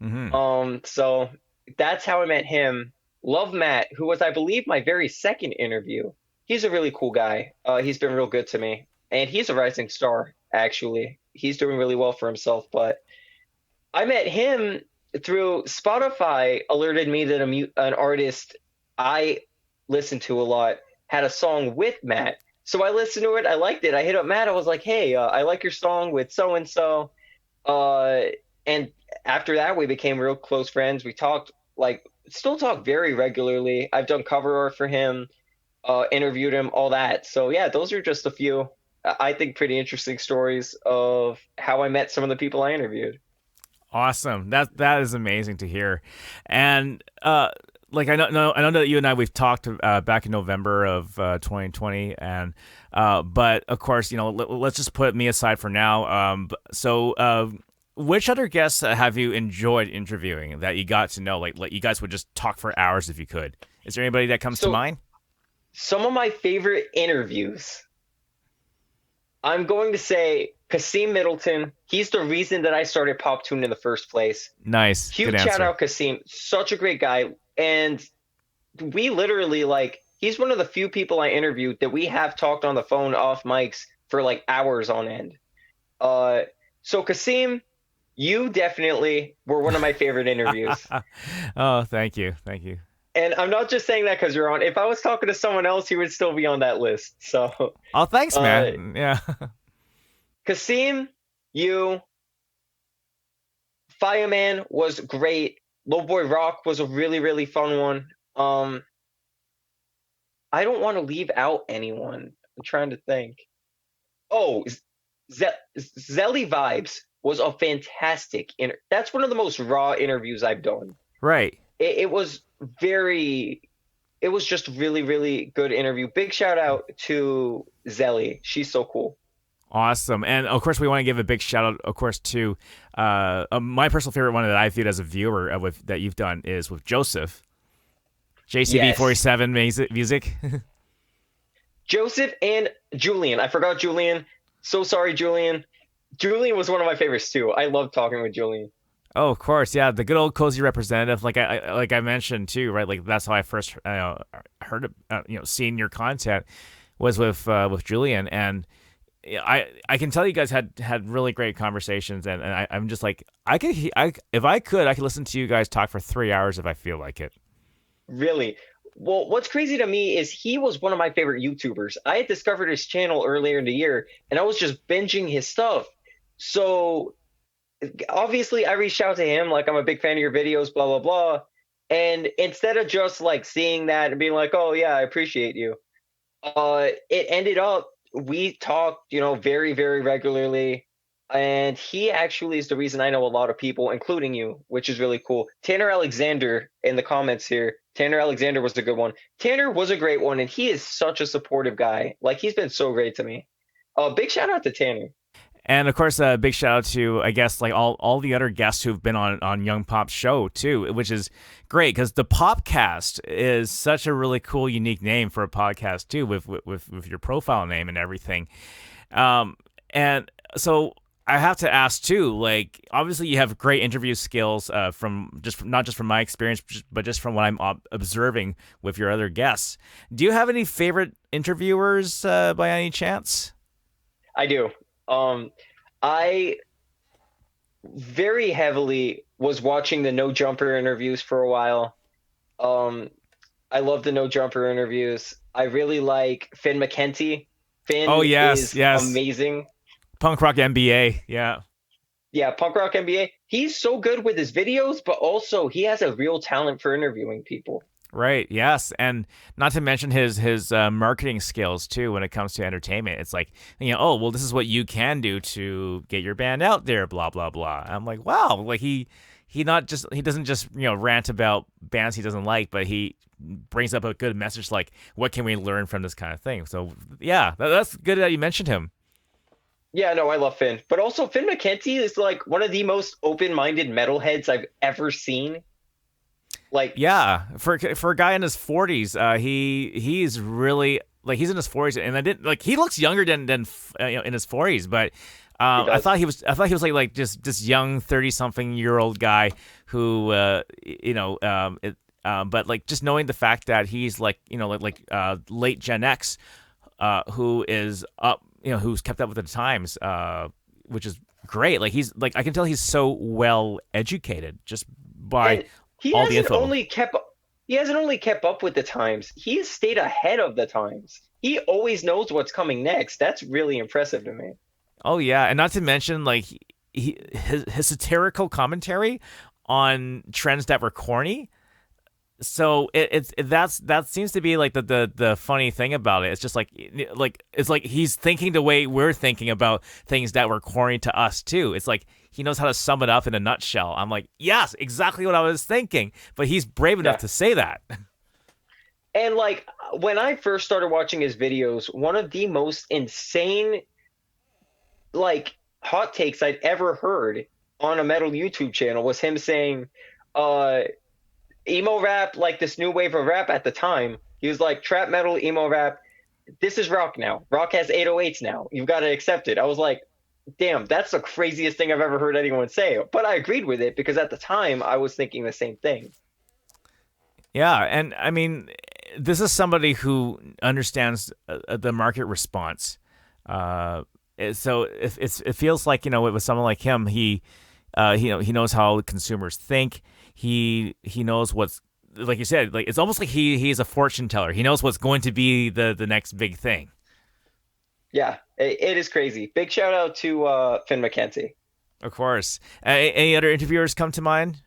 Mm-hmm. So that's how I met him. Love Matt, who was, I believe, my very second interview. He's a really cool guy. He's been real good to me, and he's a rising star. Actually, he's doing really well for himself. But I met him through Spotify. Alerted me that an artist I listen to a lot had a song with Matt. So I listened to it. I liked it. I hit up Matt. I was like, "Hey, I like your song with so and so." And after that, we became real close friends. We talked still talk very regularly. I've done cover art for him, interviewed him, all that. So yeah, those are just a few, I think, pretty interesting stories of how I met some of the people I interviewed. Awesome. That is amazing to hear, and like I know that you and we've talked back in November of 2020, and but of course let's just put me aside for now. So which other guests have you enjoyed interviewing that you got to know? Like you guys would just talk for hours if you could. Is there anybody that comes to mind? Some of my favorite interviews. I'm going to say Kasim Middleton. He's the reason that I started PopTune in the first place. Nice. Huge shout out Kasim. Such a great guy. And we literally he's one of the few people I interviewed that we have talked on the phone off mics for like hours on end. So Kasim, you definitely were one of my favorite interviews. Oh, thank you. And I'm not just saying that because you're on. If I was talking to someone else, he would still be on that list. So. Oh, thanks, man. Yeah. Kasim, you. Fireman was great. Lowboy Rock was a really, really fun one. I don't want to leave out anyone. I'm trying to think. Oh, Zelly Vibes was a fantastic. That's one of the most raw interviews I've done. Right. It was just really, really good interview. Big shout out to Zelly. She's so cool. Awesome. And of course, we want to give a big shout out, of course, to my personal favorite one that I viewed as a viewer that you've done is with Joseph. JCB47 music. Joseph and Julian. I forgot Julian. So sorry, Julian. Julian was one of my favorites too. I love talking with Julian. Oh, of course, yeah, the good old cozy representative. Like I mentioned too, right? Like that's how I first heard, seeing your content was with Julian, and yeah, I can tell you guys had really great conversations, and I'm just like if I could, I could listen to you guys talk for 3 hours if I feel like it. Really. Well, what's crazy to me is he was one of my favorite YouTubers. I had discovered his channel earlier in the year, and I was just binging his stuff. So obviously, I reached out to him like I'm a big fan of your videos, blah blah blah. And instead of just like seeing that and being like, "Oh yeah, I appreciate you," it ended up we talked, very, very regularly. And he actually is the reason I know a lot of people, including you, which is really cool. Tanner Alexander in the comments here. Tanner Alexander was a good one. Tanner was a great one, and he is such a supportive guy. Like he's been so great to me. Big shout out to Tanner. And of course, a big shout out to, I guess, like all the other guests who've been on Young Pop's show too, which is great because the Popcast is such a really cool, unique name for a podcast too, with your profile name and everything. And so I have to ask too, like obviously you have great interview skills not just from my experience, but just from what I'm observing with your other guests. Do you have any favorite interviewers by any chance? I do. I very heavily was watching the No Jumper interviews for a while. Um, I love the No Jumper interviews. I really like Finn McKenty. Oh Finn yes, is yes. amazing. Punk rock MBA, yeah. Yeah, Punk Rock NBA. He's so good with his videos, but also he has a real talent for interviewing people. Right. Yes, and not to mention his marketing skills too when it comes to entertainment. It's like oh well, this is what you can do to get your band out there. Blah blah blah. I'm like, wow, like he doesn't just rant about bands he doesn't like, but he brings up a good message like what can we learn from this kind of thing. So yeah, that's good that you mentioned him. Yeah, no, I love Finn. But also Finn McKenty is like one of the most open-minded metalheads I've ever seen. Like, Yeah, for a guy in his 40s, he's really like he's in his 40s, and I didn't like he looks younger than in his 40s, but he I does. thought he was like just this young 30-something-year-old guy who but like just knowing the fact that he's like late Gen X, who is up who's kept up with the times, which is great. Like he's like I can tell he's so well educated just by And he all the hasn't info. only kept he hasn't only kept up with the times, he's stayed ahead of the times. He always knows what's coming next. That's really impressive to me. Oh yeah, and not to mention like his satirical commentary on trends that were corny. So that seems to be like the funny thing about it. It's just like it's like he's thinking the way we're thinking about things that were corny to us too. It's like he knows how to sum it up in a nutshell. I'm like, yes, exactly what I was thinking. But he's brave enough Yeah. to say that. And like when I first started watching his videos, one of the most insane like hot takes I'd ever heard on a metal YouTube channel was him saying, uh, emo rap, like this new wave of rap at the time. He was like, trap metal, emo rap. This is rock now. Rock has 808s now. You've got to accept it. I was like, damn, that's the craziest thing I've ever heard anyone say. But I agreed with it because at the time I was thinking the same thing. Yeah, and I mean, this is somebody who understands the market response. So it feels like with someone like him, he knows how consumers think. He knows what's like you said. Like it's almost like he's a fortune teller. He knows what's going to be the next big thing. Yeah, it is crazy. Big shout out to Finn McKenty. Of course. Any other interviewers come to mind?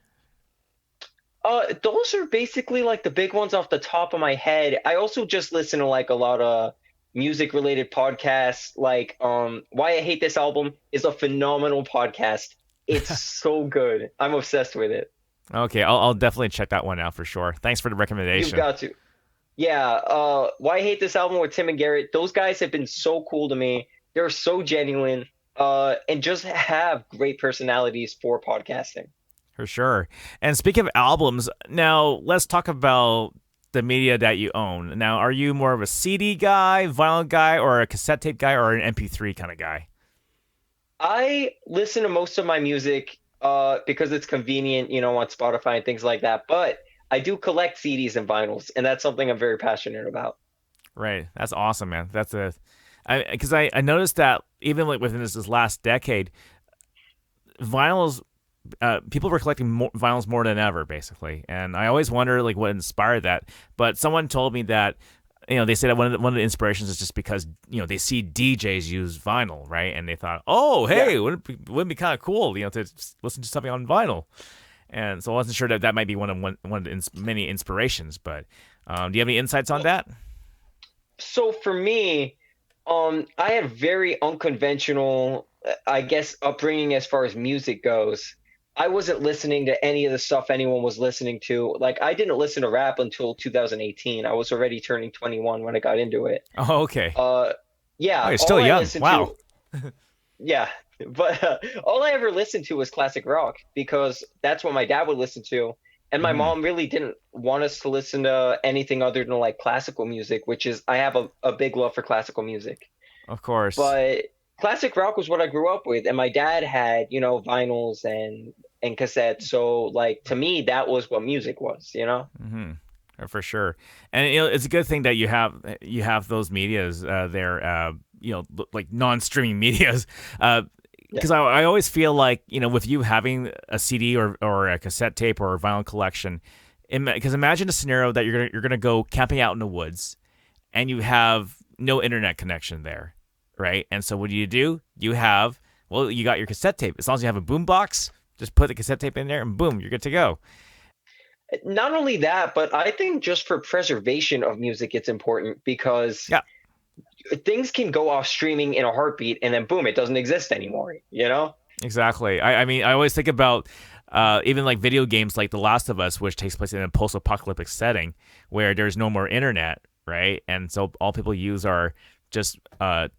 Those are basically like the big ones off the top of my head. I also just listen to like a lot of music related podcasts. Like, Why I Hate This Album is a phenomenal podcast. It's so good. I'm obsessed with it. Okay, I'll definitely check that one out for sure. Thanks for the You've recommendation. got to. Yeah, Why I Hate This Album with Tim and Garrett. Those guys have been so cool to me. They're so genuine, and just have great personalities for podcasting. For sure. And speaking of albums, now let's talk about the media that you own. Now, are you more of a CD guy, vinyl guy, or a cassette tape guy, or an MP3 kind of guy? I listen to most of my music because it's convenient, on Spotify and things like that. But I do collect CDs and vinyls, and that's something I'm very passionate about. Right. That's awesome, man. Because I noticed that even like within this last decade, vinyls people were collecting vinyls more than ever, basically. And I always wonder like what inspired that. But someone told me that they say that one of the inspirations is just because they see DJs use vinyl, right? And they thought, oh, Yeah. hey, wouldn't it be kind of cool, to listen to something on vinyl? And so I wasn't sure that might be one of the many inspirations. But do you have any insights on Well, that? so for me, I had very unconventional, I guess, upbringing as far as music goes. I wasn't listening to any of the stuff anyone was listening to. Like, I didn't listen to rap until 2018. I was already turning 21 when I got into it. Oh, okay. Uh, Oh, yeah, you're all still I young. listened Wow. to, yeah, but all I ever listened to was classic rock because that's what my dad would listen to. And my Hmm. mom really didn't want us to listen to anything other than like classical music, which is, I have a big love for classical music. Of course. But classic rock was what I grew up with, and my dad had, vinyls and cassettes. So like to me, that was what music was. Hmm. For sure. And it's a good thing that you have those medias there. Like non-streaming medias. Yeah. Because I always feel like with you having a CD or a cassette tape or a vinyl collection, because imagine a scenario that you're gonna go camping out in the woods and you have no internet connection there, right? And so what do? You got your cassette tape. As long as you have a boom box, just put the cassette tape in there and boom, you're good to go. Not only that, but I think just for preservation of music, it's important because Yeah, things can go off streaming in a heartbeat, and then boom, it doesn't exist anymore. exactly. I mean, I always think about even like video games like The Last of Us, which takes place in a post-apocalyptic setting where there's no more internet, right? And so all people use are just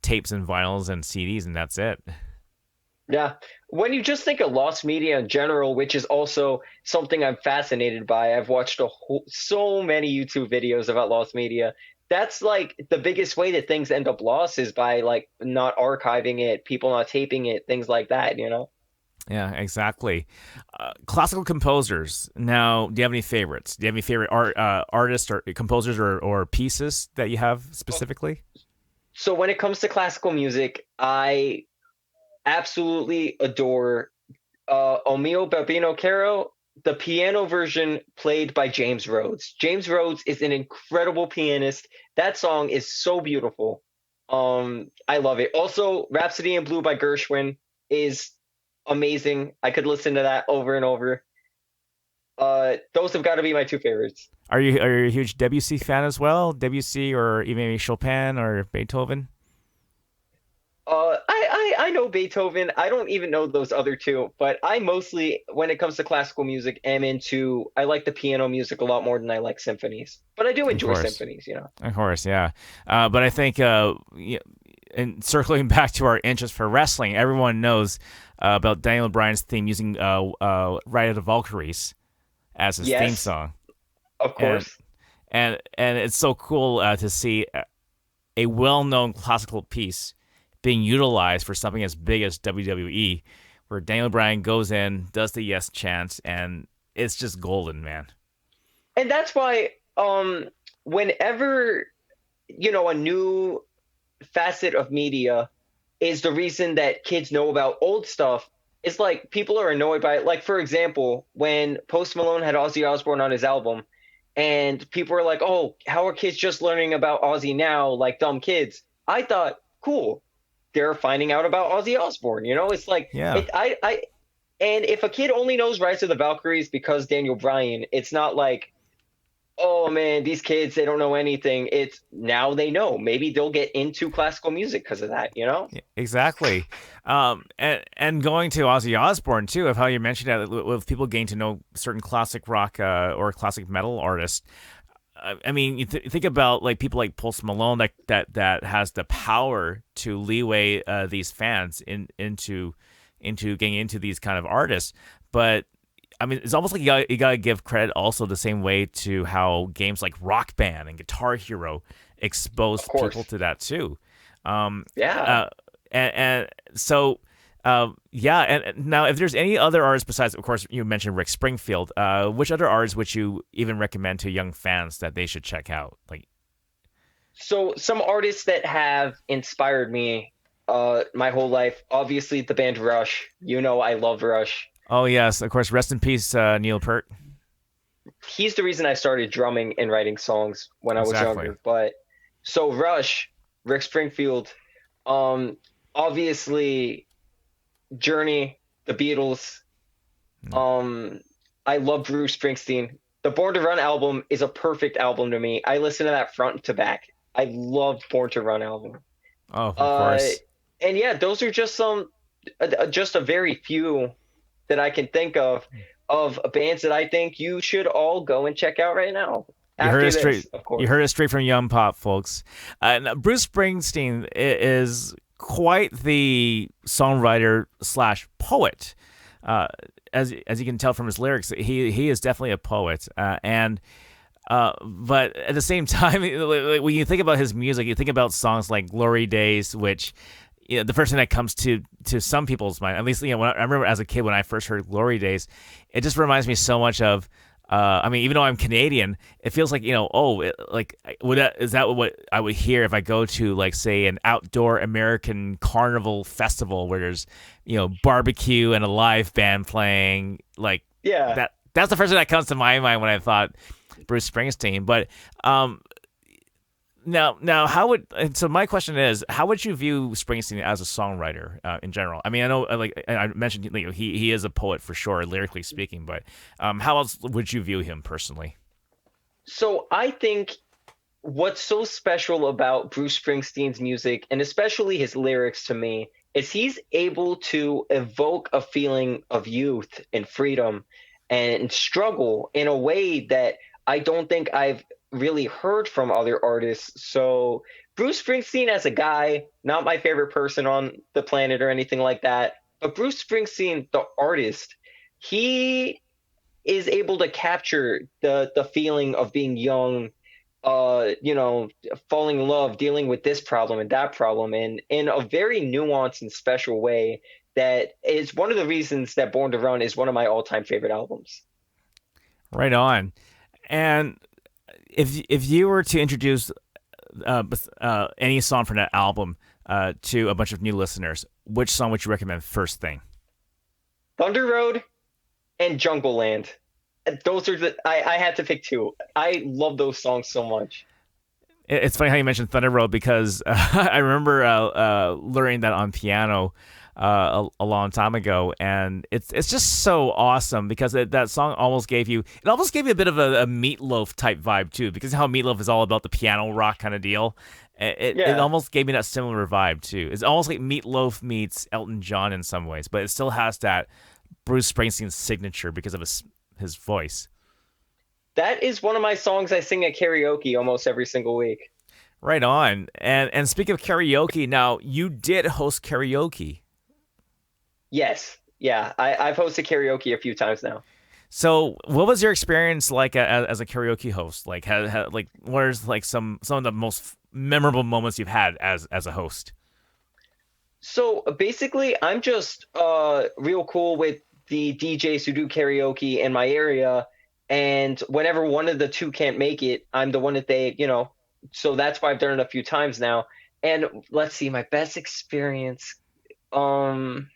tapes and vinyls and CDs, and that's it. Yeah. When you just think of lost media in general, which is also something I'm fascinated by, I've watched so many YouTube videos about lost media. That's like the biggest way that things end up lost is by like not archiving it, people not taping it, things like that. Yeah, exactly. Classical composers. Now, do you have any favorites? Do you have any favorite artists or composers or pieces that you have specifically? So when it comes to classical music, I absolutely adore O Mio Babino Caro, the piano version played by James Rhodes. James Rhodes is an incredible pianist. That song is so beautiful. I love it. Also, Rhapsody in Blue by Gershwin is amazing. I could listen to that over and over. Those have got to be my two favorites. Are you a huge Debussy fan as well? Debussy or even maybe Chopin or Beethoven? I know Beethoven. I don't even know those other two, but I mostly, when it comes to classical music, am into. I like the piano music a lot more than I like symphonies, but I do Of enjoy course. symphonies. Of course, yeah. But I think, and circling back to our interest for wrestling, everyone knows about Daniel Bryan's theme using "Ride of the Valkyries" as his theme Yes, song, of and course. and it's so cool to see a well-known classical piece being utilized for something as big as WWE, where Daniel Bryan goes in, does the yes chant, and it's just golden, man. And that's why, whenever, a new facet of media is the reason that kids know about old stuff, it's like people are annoyed by it. Like, for example, when Post Malone had Ozzy Osbourne on his album, and people were like, "Oh, how are kids just learning about Ozzy now, like dumb kids?" I thought, cool, they're finding out about Ozzy Osbourne. It's like Yeah. it. And if a kid only knows Rise of the Valkyries because Daniel Bryan, it's not like, oh man, these kids, they don't know anything. It's now they know. Maybe they'll get into classical music because of that. Yeah, exactly. And going to Ozzy Osbourne too, of how you mentioned that with people getting to know certain classic rock or classic metal artists. I mean, think about like people like Post Malone that has the power to leeway these fans into getting into these kind of artists. But I mean, it's almost like you gotta give credit also the same way to how games like Rock Band and Guitar Hero Of exposed people course. to that too. Um, Yeah. uh, and so yeah. And now, if there's any other artists besides, of course, you mentioned Rick Springfield. Which other artists would you even recommend to young fans that they should check out? Like, So some artists that have inspired me my whole life, obviously the band Rush. You know I love Rush. Oh yes, of course. Rest in peace, Neil Peart. He's the reason I started drumming and writing songs when I was Exactly. younger. But so Rush, Rick Springfield, um obviously Journey, the Beatles, um I love Bruce Springsteen. The Born to Run album is a perfect album to me. I listen to that front to back. I love Born to Run album. Oh, of Uh, course. and yeah, those are just just a very few that I can think of bands that I think you should all go and check out right now. You heard After it this, straight. of You course. heard it straight from Young Pop, folks. Bruce Springsteen is quite the songwriter slash poet. Uh, as you can tell from his lyrics, he is definitely a poet. But at the same time, when you think about his music, you think about songs like "Glory Days," which, the first thing that comes to some people's mind, at least, I remember as a kid when I first heard "Glory Days," it just reminds me so much of. I mean, even though I'm Canadian, it feels like, is that what I would hear if I go to, like, say, an outdoor American carnival festival where there's, barbecue and a live band playing, like Yeah. that. That's the first thing that comes to my mind when I thought Bruce Springsteen. But now, so my question is, how would you view Springsteen as a songwriter in general? I mean, I know, like I mentioned, he is a poet for sure, lyrically speaking. But how else would you view him personally? So I think what's so special about Bruce Springsteen's music, and especially his lyrics to me, is he's able to evoke a feeling of youth and freedom and struggle in a way that I don't think I've really heard from other artists. So, Bruce Springsteen as a guy, not my favorite person on the planet or anything like that, but Bruce Springsteen, the artist, he is able to capture the feeling of being young, falling in love, dealing with this problem and that problem, and in a very nuanced and special way that is one of the reasons that Born to Run is one of my all-time favorite albums. Right on. And if you were to introduce any song from that album to a bunch of new listeners, which song would you recommend first thing? Thunder Road and Jungle Land. Those are I had to pick two. I love those songs so much. It's funny how you mentioned Thunder Road because I remember learning that on piano a long time ago, and it's just so awesome because that song almost gave you a bit of a Meatloaf type vibe too, because how Meatloaf is all about the piano rock kind of deal. It Yeah. almost gave me that similar vibe too. It's almost like Meatloaf meets Elton John in some ways, but it still has that Bruce Springsteen signature because of his voice. That is one of my songs I sing at karaoke almost every single week. Right on. And speaking of karaoke, now you did host karaoke. Yes. Yeah. I've hosted karaoke a few times now. So, what was your experience like as a karaoke host? Like, like, what are like some of the most memorable moments you've had as a host? So basically, I'm just real cool with the DJs who do karaoke in my area, and whenever one of the two can't make it, I'm the one that so that's why I've done it a few times now. And let's see, my best experience. Um,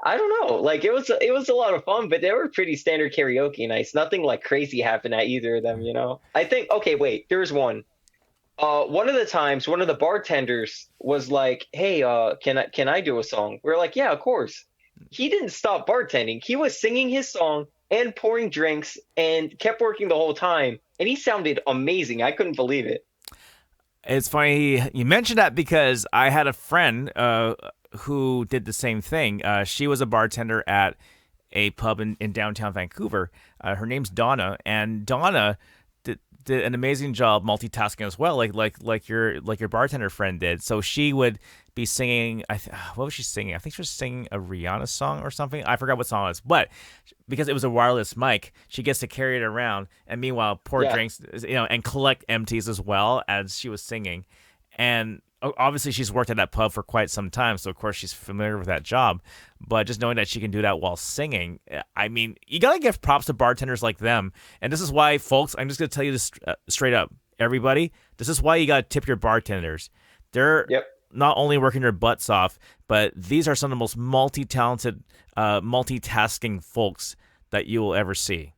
I don't know. Like it was a lot of fun, but they were pretty standard karaoke nights. Nothing like crazy happened at either of them. I think okay, wait, there's one. One of the times, one of the bartenders was like, "Hey, can I do a song?" We're like, "Yeah, of course." He didn't stop bartending. He was singing his song and pouring drinks and kept working the whole time. And he sounded amazing. I couldn't believe it. It's funny you mentioned that because I had a friend who did the same thing. She was a bartender at a pub in downtown Vancouver. Her name's Donna, and Donna did an amazing job multitasking as well, like your bartender friend did. So she would be singing. What was she singing? I think she was singing a Rihanna song or something. I forgot what song it was, but because it was a wireless mic, she gets to carry it around, and meanwhile pour Yeah. drinks, and collect empties as well as she was singing. And obviously she's worked at that pub for quite some time, so of course she's familiar with that job. But just knowing that she can do that while singing, I mean, you gotta give props to bartenders like them. And this is why, folks, I'm just gonna tell you this straight up: everybody. This is why you got to tip your bartenders. They're Yep. not only working their butts off, but these are some of the most multi-talented, multitasking folks that you will ever see.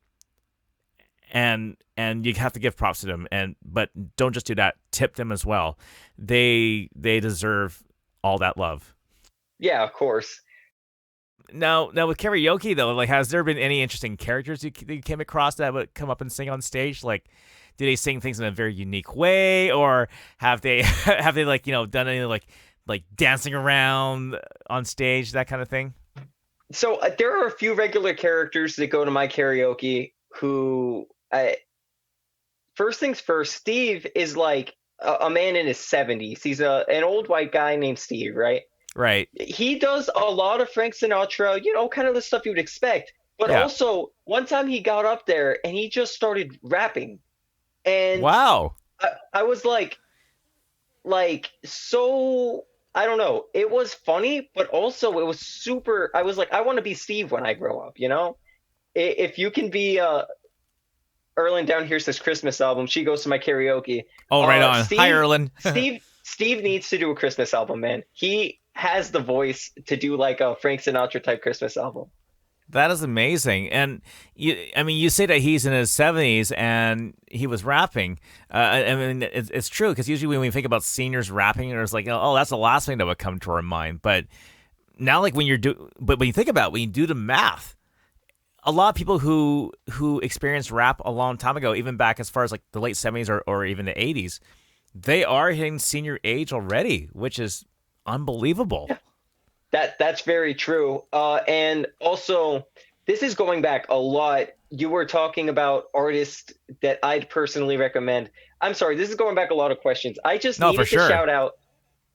And you have to give props to them. But don't just do that. Tip them as well. They deserve all that love. Yeah, of course. Now with karaoke though, like, has there been any interesting characters you came across that would come up and sing on stage? Like, do they sing things in a very unique way, or have they like, done any like dancing around on stage, that kind of thing? So there are a few regular characters that go to my karaoke who first things first, Steve is like a man in his 70s. He's an old white guy named Steve, right? Right. He does a lot of Frank Sinatra, kind of the stuff you would expect. But Yeah. also, one time he got up there and he just started rapping. And Wow. I was so, I don't know. It was funny, but also it was super. I was like, I want to be Steve when I grow up, If you can be Erlen down here's this Christmas album. She goes to my karaoke. Oh, right on. Hi, Erlen. Steve needs to do a Christmas album, man. He has the voice to do like a Frank Sinatra type Christmas album. That is amazing. And you say that he's in his 70s and he was rapping. I mean, it's true, because usually when we think about seniors rapping, it's like, oh, that's the last thing that would come to our mind. But now, like, when you think about it, when you do the math, a lot of people who experienced rap a long time ago, even back as far as like the late 70s or even the 80s, they are hitting senior age already, which is unbelievable. That's very true. And also, this is going back a lot. You were talking about artists that I'd personally recommend. I'm sorry, this is going back a lot of questions. I just needed to shout out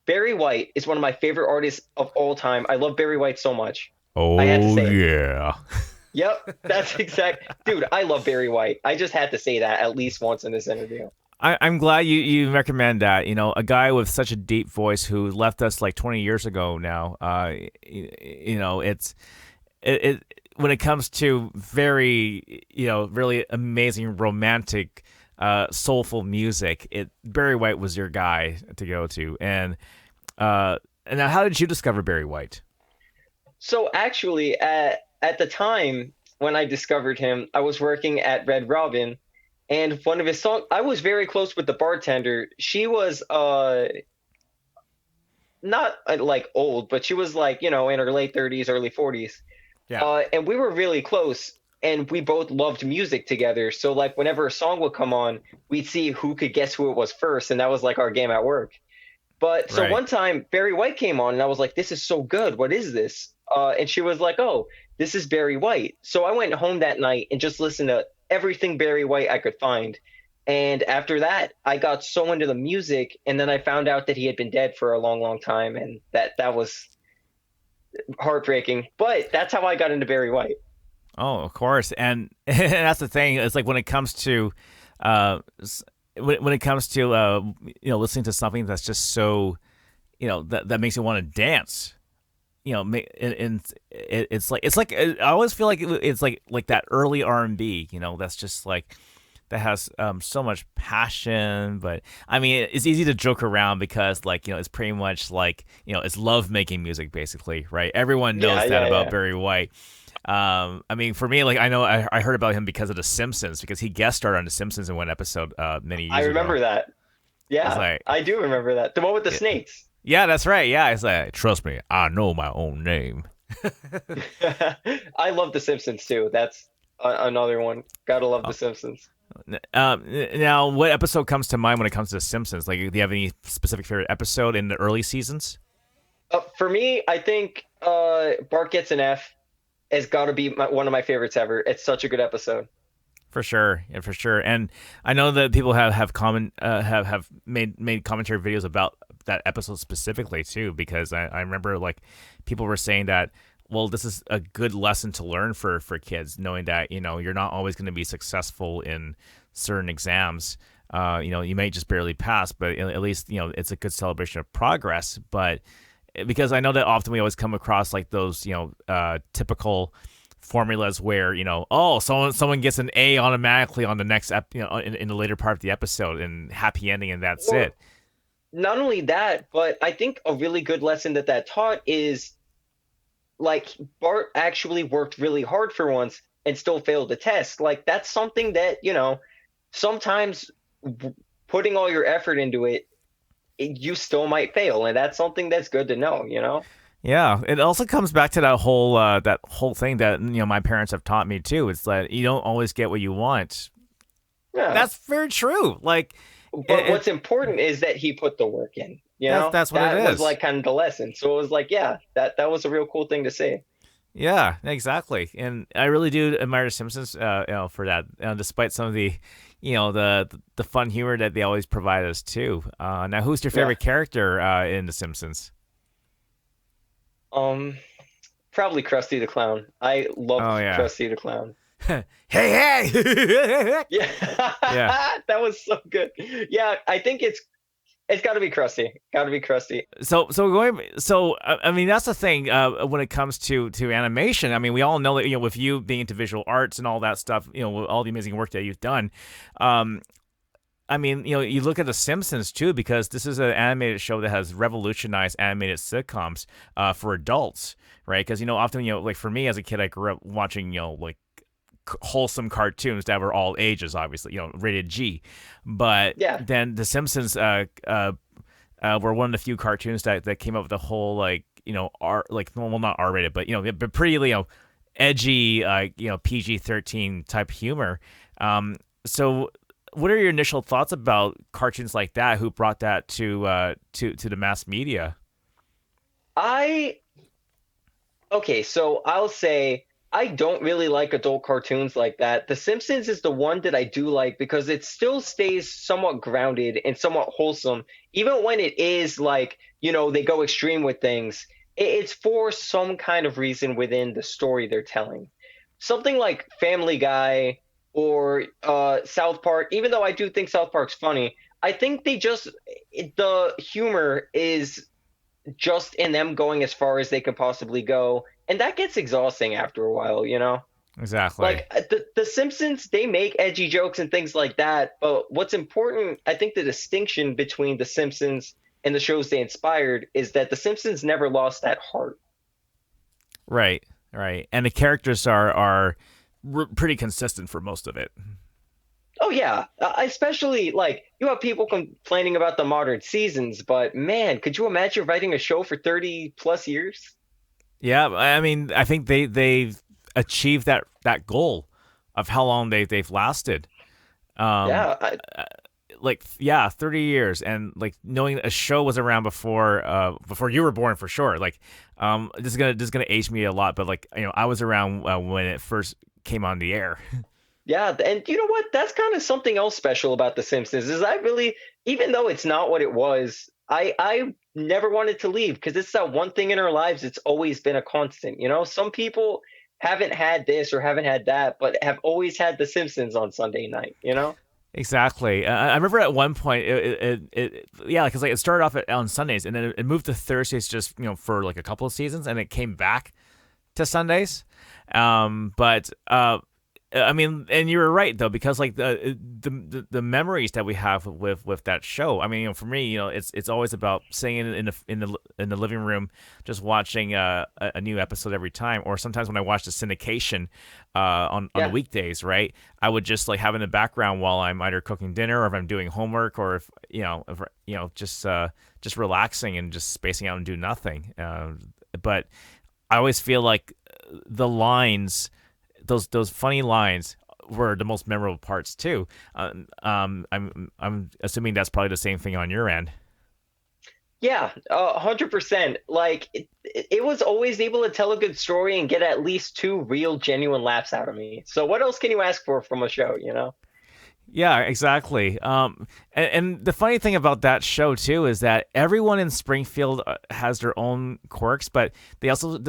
Barry White is one of my favorite artists of all time. I love Barry White so much. Oh, I had to say yeah. Yep, that's exact. Dude, I love Barry White. I just had to say that at least once in this interview. I'm glad you recommend that. A guy with such a deep voice who left us like 20 years ago now. It's when it comes to very, really amazing romantic, soulful music. Barry White was your guy to go to. And now, how did you discover Barry White? So actually, at the time when I discovered him, I was working at Red Robin. And one of his songs, I was very close with the bartender. She was not like old, but she was like, in her late 30s, early 40s. Yeah. And we were really close, and we both loved music together. So like whenever a song would come on, we'd see who could guess who it was first, and that was like our game at work. But so one time Barry White came on, and I was like, this is so good. What is this? And she was like, oh, this is Barry White. So I went home that night and just listened to everything Barry White I could find. And after that, I got so into the music, and then I found out that he had been dead for a long, long time, and that was heartbreaking. But that's how I got into Barry White. Oh, of course. And that's the thing. It's like when it comes to listening to something that's just so, that makes you want to dance. And it's like I always feel like it's like that early R&B, that's just like that has so much passion. But I mean, it's easy to joke around because it's pretty much like it's love making music basically, right? Everyone knows that about Barry White. I mean, for me, like I know I heard about him because of The Simpsons, because he guest starred on The Simpsons in one episode many years ago. I remember that. Yeah, I do remember that. The one with the snakes. Yeah, that's right. Yeah, it's like, trust me, I know my own name. I love The Simpsons too. That's another one. Gotta love The Simpsons. Now, what episode comes to mind when it comes to The Simpsons? Like, do you have any specific favorite episode in the early seasons? For me, I think Bart Gets an F has got to be one of my favorites ever. It's such a good episode. For sure, yeah, for sure. And I know that people have made commentary videos about that episode specifically too, because I remember like people were saying that, well, this is a good lesson to learn for kids, knowing that you're not always going to be successful in certain exams. You may just barely pass, but at least it's a good celebration of progress. But because I know that often we always come across like those typical formulas where someone gets an A automatically on the next in the later part of the episode and happy ending and that's Well, it. not only that, but I think a really good lesson that taught is like Bart actually worked really hard for once and still failed the test. Like that's something that, sometimes putting all your effort into it, you still might fail, and that's something that's good to know. Yeah, it also comes back to that whole thing that my parents have taught me too. It's that you don't always get what you want. Yeah. That's very true. Like, But what's important is that he put the work in. that's what it That was is. like kind of the lesson. So it was like, yeah, that was a real cool thing to see. Yeah, exactly. And I really do admire the Simpsons, for that. Despite some of the, the fun humor that they always provide us too. Now, who's your Yeah. favorite character in the Simpsons? Um, Probably Krusty the Clown. I Oh loved yeah. Krusty the Clown. Hey hey. Yeah, Yeah. that was so good. Yeah, I think it's got to be Krusty. Got to be Krusty. I mean that's the thing when it comes to animation. I mean we all know that with you being into visual arts and all that stuff, with all the amazing work that you've done. I mean, you look at The Simpsons too, because this is an animated show that has revolutionized animated sitcoms for adults, right? Because often, like for me as a kid, I grew up watching, like wholesome cartoons that were all ages, obviously, rated G. But Yeah. then The Simpsons were one of the few cartoons that came up with the whole R, like, well, not R rated, but pretty edgy PG-13 type humor. So what are your initial thoughts about cartoons like that? Who brought that to the mass media? I Okay, so I'll say I don't really like adult cartoons like that. The Simpsons is the one that I do like because it still stays somewhat grounded and somewhat wholesome, even when it is like, they go extreme with things. It's for some kind of reason within the story they're telling. Something like Family Guy or South Park, even though I do think South Park's funny, I think the humor is just in them going as far as they can possibly go, and that gets exhausting after a while. Exactly. Like the Simpsons, they make edgy jokes and things like that, but what's important, I think the distinction between the Simpsons and the shows they inspired is that the Simpsons never lost that heart. Right. Right. And the characters are pretty consistent for most of it. Oh yeah, especially like you have people complaining about the modern seasons, but man, could you imagine writing a show for 30 plus years? Yeah. I mean, I think they've achieved that goal of how long they've lasted. Um, Yeah, like 30 years, and like knowing a show was around before you were born for sure. Like this is gonna age me a lot, but like I was around when it first came on the air. yeah, and you know what? That's kind of something else special about The Simpsons is I really, even though it's not what it was, I never wanted to leave because it's that one thing in our lives. It's always been a constant. Some people haven't had this or haven't had that, but have always had The Simpsons on Sunday night. Exactly. I remember at one point, yeah, because like it started off on Sundays, and then it moved to Thursdays just for like a couple of seasons, and it came back to Sundays. But I mean, and you were right though, because like the memories that we have with that show. I mean, for me, it's always about sitting in the living room, just watching a new episode every time. Or sometimes when I watch the syndication on the Yeah. weekdays, right, I would just like have in the background while I'm either cooking dinner or if I'm doing homework or if just relaxing and just spacing out and do nothing. But I always feel like the lines, those funny lines, were the most memorable parts too. I'm assuming that's probably the same thing on your end. Yeah, 100%. Like it was always able to tell a good story and get at least two real, genuine laughs out of me. So what else can you ask for from a show? Yeah, exactly. And the funny thing about that show too is that everyone in Springfield has their own quirks, but they also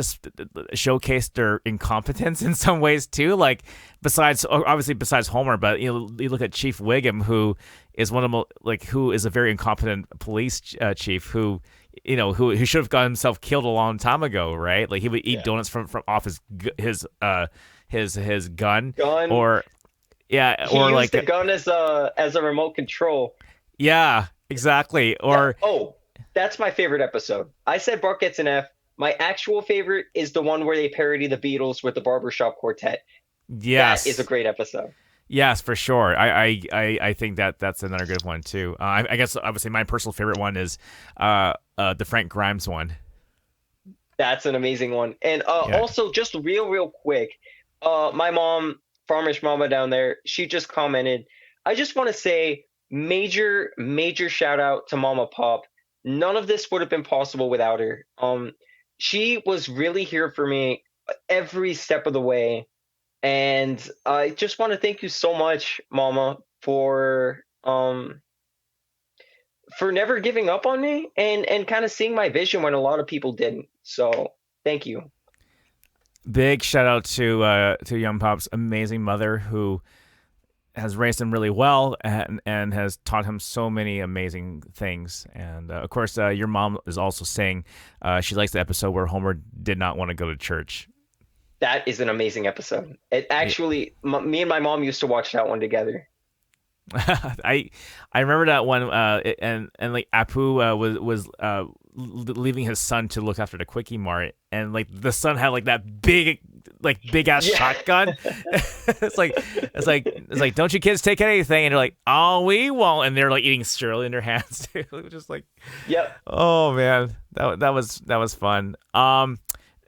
showcase their incompetence in some ways too. Like besides Homer, but you look at Chief Wiggum, who is one of the who is a very incompetent police chief who who should have got himself killed a long time ago, right? Like he would eat Yeah. donuts from off his gun, Gun. or yeah, He or used like the gun as a remote control. yeah, exactly, Yeah. or Oh, that's my favorite episode. I said Bart gets an F. My actual favorite is the one where they parody the Beatles with the Barbershop Quartet. That is a yes, great episode. yes, for sure. I think that's another good one too. I guess I would say my personal favorite one is the Frank Grimes one. That's an amazing one. And Yeah. also, just real quick, my mom, Farmish Mama down there, she just commented. I just want to say major shout out to Mama Pop. None of this would have been possible without her. She was really here for me every step of the way, and I just want to thank you so much, Mama, for never giving up on me and kind of seeing my vision when a lot of people didn't. So thank you. Big shout out to Young Pop's amazing mother who has raised him really well and has taught him so many amazing things. And of course, your mom is also saying she likes the episode where Homer did not want to go to church. That is an amazing episode. It Yeah. actually, me and my mom used to watch that one together. I remember that one, and like Apu was leaving his son to look after the Quickie Mart, and like the son had like that big ass Yeah. shotgun. it's like don't you kids take anything, and they're like, oh, we won't, and they're like eating cereal in their hands too. Just like, Yep. oh man, that was fun.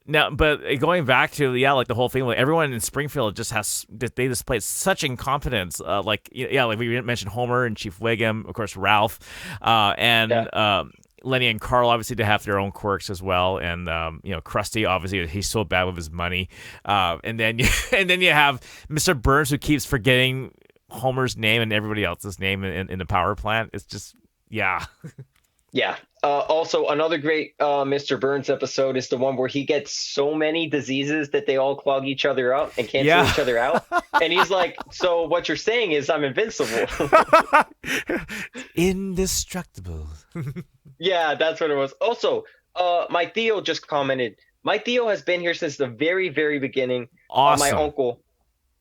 Now, but going back to like the whole thing, like everyone in Springfield they displayed such incompetence. Like like we mentioned Homer and Chief Wiggum, of course Ralph, and Yeah. Lenny and Carl obviously to have their own quirks as well, and Krusty obviously he's so bad with his money, and then and then you have Mr. Burns who keeps forgetting Homer's name and everybody else's name in the power plant. It's just yeah. Yeah. Also, another great Mr. Burns episode is the one where he gets so many diseases that they all clog each other up and cancel Yeah. each other out. And he's like, "So what you're saying is I'm invincible." Indestructible. Yeah, that's what it was. Also, my Theo just commented. My Theo has been here since the very beginning. My Awesome. uncle.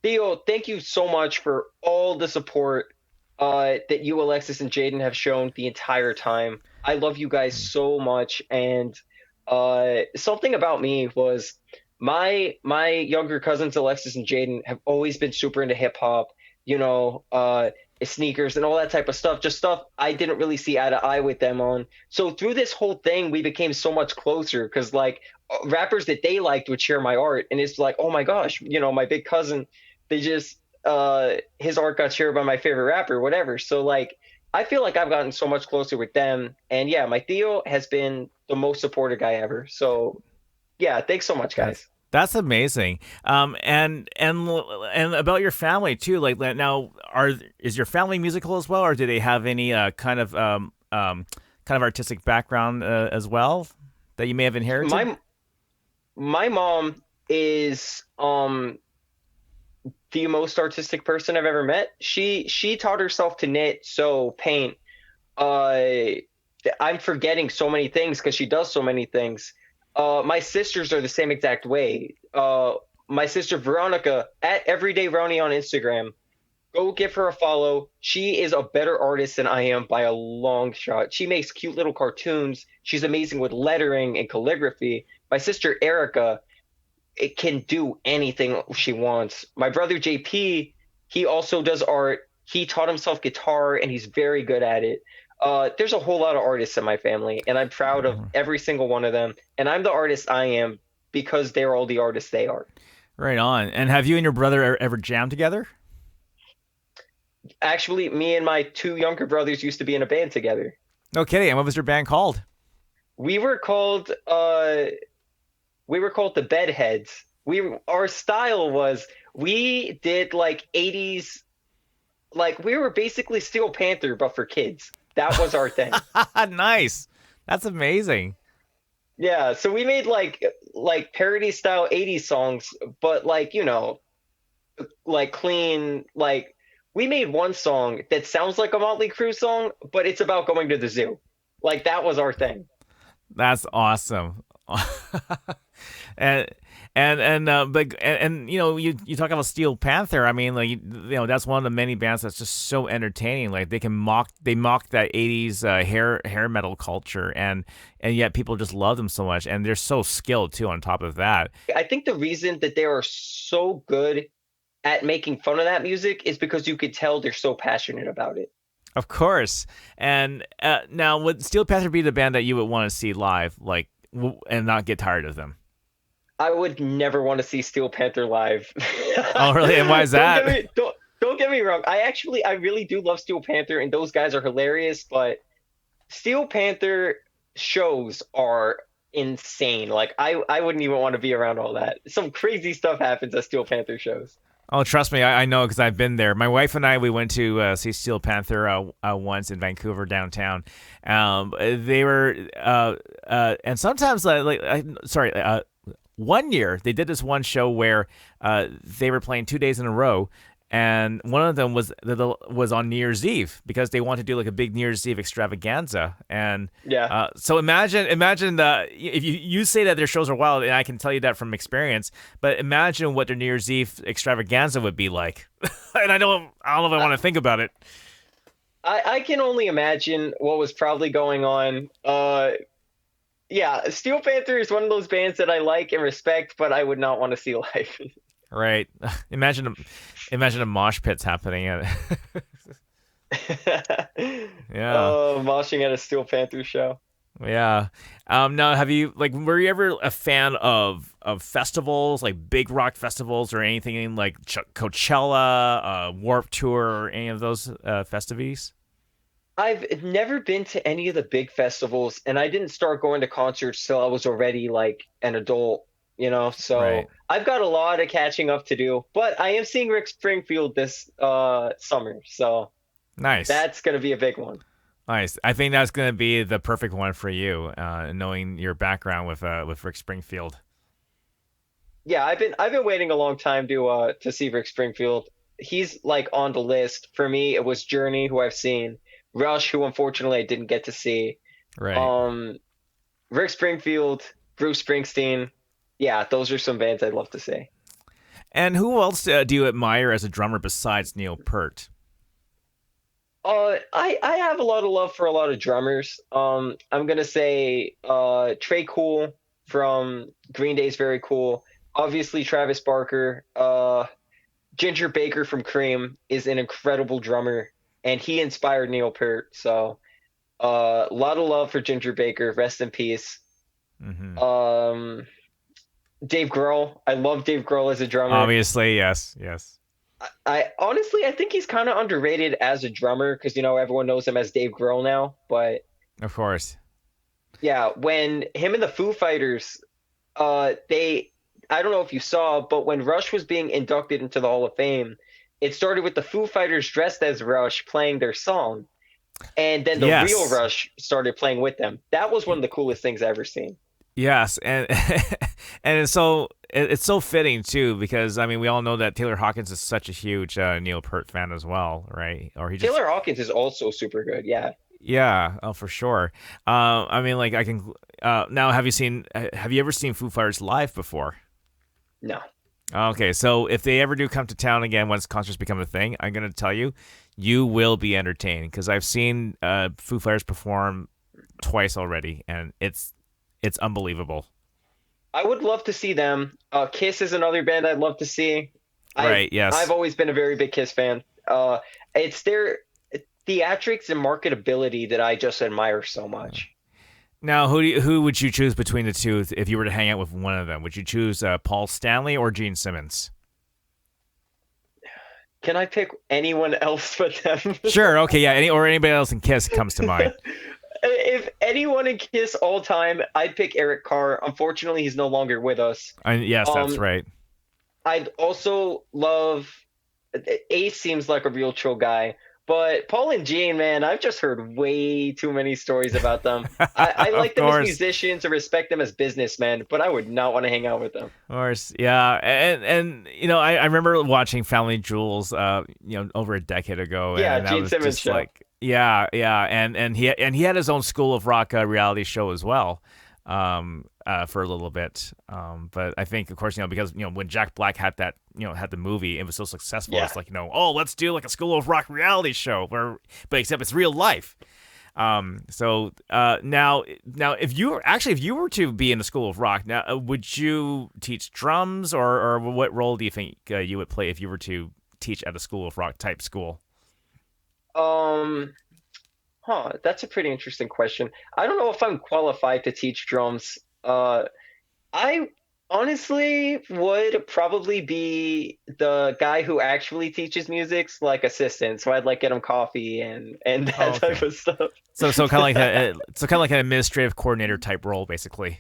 Theo, thank you so much for all the support that you, Alexis, and Jaden have shown the entire time. I love you guys so much. And something about me was my younger cousins, Alexis and Jaden, have always been super into hip hop, you know, sneakers and all that type of stuff. Just stuff I didn't really see eye to eye with them on. So through this whole thing, we became so much closer because like rappers that they liked would share my art, and it's like, oh my gosh, my big cousin, they just his art got shared by my favorite rapper, whatever. So like I feel like I've gotten so much closer with them. And yeah, my Theo has been the most supportive guy ever. So yeah, thanks so much, That's guys. that's amazing. And about your family too. Like now, is your family musical as well, or do they have any kind of artistic background as well that you may have inherited? My mom is the most artistic person I've ever met. She taught herself to knit, sew, paint. Uh, I'm forgetting so many things because she does so many things. My sisters are the same exact way. My sister Veronica at Everyday Roni on Instagram. Go give her a follow. She is a better artist than I am by a long shot. She makes cute little cartoons. She's amazing with lettering and calligraphy. My sister Erica, it can do anything she wants. My brother JP, he also does art. He taught himself guitar and he's very good at it. There's a whole lot of artists in my family, and I'm proud of every single one of them. And I'm the artist I am because they're all the artists they are. Right on. And have you and your brother ever jammed together? Actually, me and my two younger brothers used to be in a band together. No kidding. And what was your band called? We were called the Bedheads. Our style was we did like 80s, like we were basically Steel Panther but for kids. That was our thing. Nice. That's amazing. Yeah, so we made like parody style 80s songs, but like, like clean, like we made one song that sounds like a Motley Crue song, but it's about going to the zoo. Like that was our thing. That's awesome. and you know, you talk about Steel Panther. I mean, like you know, that's one of the many bands that's just so entertaining. Like they mock that '80s hair metal culture, and yet people just love them so much, and they're so skilled too. On top of that, I think the reason that they are so good at making fun of that music is because you could tell they're so passionate about it. of course. And now, would Steel Panther be the band that you would want to see live, like, and not get tired of them? I would never want to see Steel Panther live. Oh, really? And why is Don't get that? me don't get me wrong. I really do love Steel Panther, and those guys are hilarious. But Steel Panther shows are insane. Like I wouldn't even want to be around all that. Some crazy stuff happens at Steel Panther shows. Oh, trust me, I know because I've been there. My wife and I, we went to see Steel Panther once in Vancouver downtown. They were, and sometimes sorry, one year they did this one show where they were playing 2 days in a row, and one of them was on New Year's Eve because they wanted to do like a big New Year's Eve extravaganza. And Yeah. so imagine if you say that their shows are wild, and I can tell you that from experience. But imagine what their New Year's Eve extravaganza would be like. And I don't know if I want to think about it. I can only imagine what was probably going on. Yeah, Steel Panther is one of those bands that I like and respect, but I would not want to see live. Right. Imagine a mosh pit's happening. Yeah. Oh, moshing at a Steel Panther show. Yeah. Now, have you were you ever a fan of festivals, like big rock festivals, or anything like Coachella, Warped Tour, or any of those festivities? I've never been to any of the big festivals, and I didn't start going to concerts till I was already like an adult, Right. So I've got a lot of catching up to do. But I am seeing Rick Springfield this summer, so Nice. that's gonna be a big one. Nice. I think that's going to be the perfect one for you, knowing your background with Rick Springfield. Yeah, I've been waiting a long time to see Rick Springfield. He's like on the list. For me, it was Journey, who I've seen, Rush, who unfortunately I didn't get to see. Right. Um, Rick Springfield, Bruce Springsteen. Yeah, those are some bands I'd love to see. And who else do you admire as a drummer besides Neil Peart? I have a lot of love for a lot of drummers. I'm gonna say Trey Cool from Green Day is very cool. Obviously Travis Barker. Ginger Baker from Cream is an incredible drummer, and he inspired Neil Peart. So a lot of love for Ginger Baker. Rest in peace. Hmm. Um, Dave Grohl. I love Dave Grohl as a drummer. Obviously, yes, yes, I honestly I think he's kind of underrated as a drummer because everyone knows him as Dave Grohl now. But of course. yeah, when him and the Foo Fighters, they I don't know if you saw, but when Rush was being inducted into the Hall of Fame, it started with the Foo Fighters dressed as Rush playing their song, and then the real Yes, Rush started playing with them. That was one of the coolest things I've ever seen. yes, and and it's so fitting too because I mean we all know that Taylor Hawkins is such a huge Neil Peart fan as well, right? Or he just Taylor Hawkins is also super good. Yeah. yeah, oh for sure. I mean like I can now have you ever seen Foo Fighters live before? No. Okay, so if they ever do come to town again, once concerts become a thing, I'm gonna tell you, you will be entertained because I've seen Foo Fighters perform twice already, and it's unbelievable. I would love to see them. Kiss is another band I'd love to see. Right? I've Yes. always been a very big Kiss fan. It's their theatrics and marketability that I just admire so much. Now, who would you choose between the two if you were to hang out with one of them? Would you choose Paul Stanley or Gene Simmons? Can I pick anyone else but them? Sure. Okay. Yeah. Anybody else in Kiss comes to mind. If anyone in Kiss all time, I'd pick Eric Carr. Unfortunately, he's no longer with us. Yes, that's Um, right. I'd also love Ace seems like a real chill guy, but Paul and Gene, man, I've just heard way too many stories about them. I Of like them as course. musicians and respect them as businessmen, but I would not want to hang out with them. Of course, yeah, and I remember watching Family Jewels, over a decade ago, Yeah, and that Gene was Simmons just show. like, yeah, and he had his own School of Rock reality show as well, for a little bit. But I think, of course, because when Jack Black had that, had the movie, it was so successful. Yeah. It's like, oh, let's do like a School of Rock reality show but except it's real life. So now if you were to be in the School of Rock now, would you teach drums, or what role do you think you would play if you were to teach at a School of Rock type school? Um, that's a pretty interesting question. I don't know if I'm qualified to teach drums. I honestly would probably be the guy who actually teaches music's like assistant. So I'd like get him coffee and Oh, that type okay. of stuff. So kind of like an administrative coordinator type role, basically.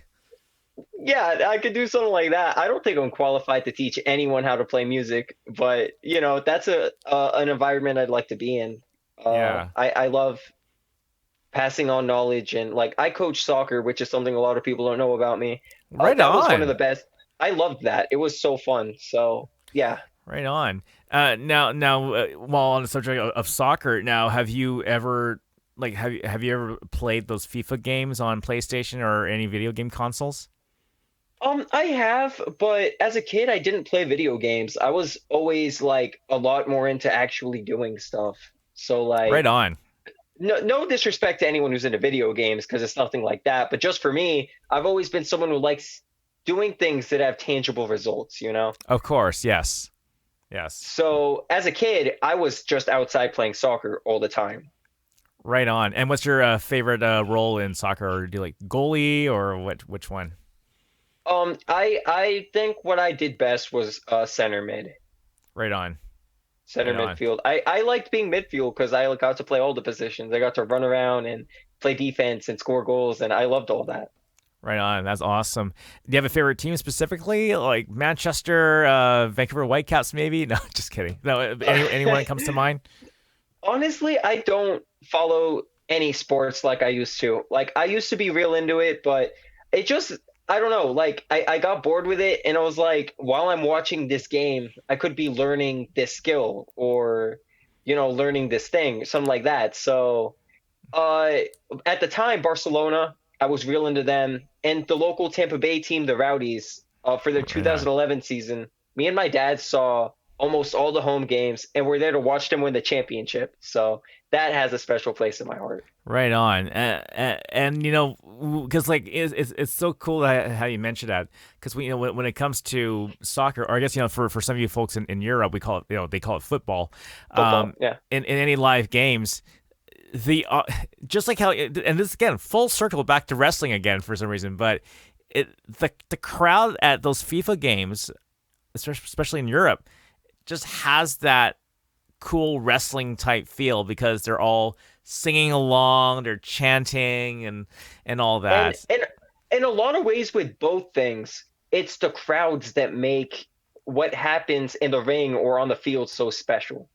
Yeah, I could do something like that. I don't think I'm qualified to teach anyone how to play music, but that's a an environment I'd like to be in. Yeah. I love passing on knowledge, and like I coach soccer, which is something a lot of people don't know about me. Right That was one of the on. best. I loved that. It was so fun. So yeah. Right on. Now, while on the subject of soccer, now have you ever have you ever played those FIFA games on PlayStation or any video game consoles? I have, but as a kid, I didn't play video games. I was always like a lot more into actually doing stuff. So Right like, on. no disrespect to anyone who's into video games because it's nothing like that. But just for me, I've always been someone who likes doing things that have tangible results. Of course, yes, yes. So as a kid, I was just outside playing soccer all the time. Right on. And what's your favorite role in soccer? Or do you like goalie or what? Which one? I think what I did best was center mid, Right on. center Right on. midfield. I liked being midfield because I got to play all the positions. I got to run around and play defense and score goals, and I loved all that. Right on. That's awesome. Do you have a favorite team specifically, like Manchester, Vancouver Whitecaps, maybe? No, just kidding. No, anyone that comes to mind? Honestly, I don't follow any sports like I used to. Like I used to be real into it, but it just I don't know. Like I got bored with it, and I was like, while I'm watching this game, I could be learning this skill or learning this thing, something like that. So uh, at the time, Barcelona, I was real into them, and the local Tampa Bay team, the Rowdies, for their Right on. 2011 season. Me and my dad saw almost all the home games, and we're there to watch them win the championship. So that has a special place in my heart. Right on, and because like it's so cool how you mentioned that, because when it comes to soccer, or I guess for some of you folks in Europe, we call it they call it football. Football, yeah. In any live games, the just like how and this again full circle back to wrestling again for some reason, but the crowd at those FIFA games, especially in Europe, just has that cool wrestling type feel because they're all singing along, they're chanting and all And that. and in a lot of ways with both things, it's the crowds that make what happens in the ring or on the field so special.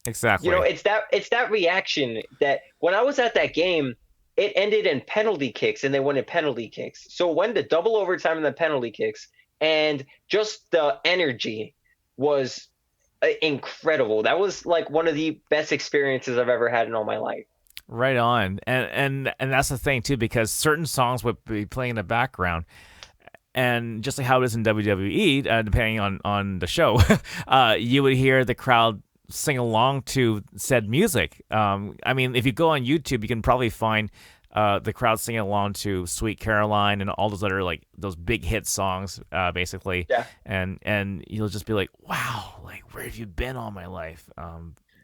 Exactly. It's that reaction that when I was at that game, it ended in penalty kicks and they won in penalty kicks. So when the double overtime and the penalty kicks and just the energy was incredible. That was like one of the best experiences I've ever had in all my life. Right on. And that's the thing too, because certain songs would be playing in the background, and just like how it is in WWE, depending on the show, you would hear the crowd sing along to said music. I mean, if you go on YouTube, you can probably find the crowd singing along to "Sweet Caroline" and all those other like those big hit songs, basically. Yeah. And you'll just be like, "Wow, like where have you been all my life?"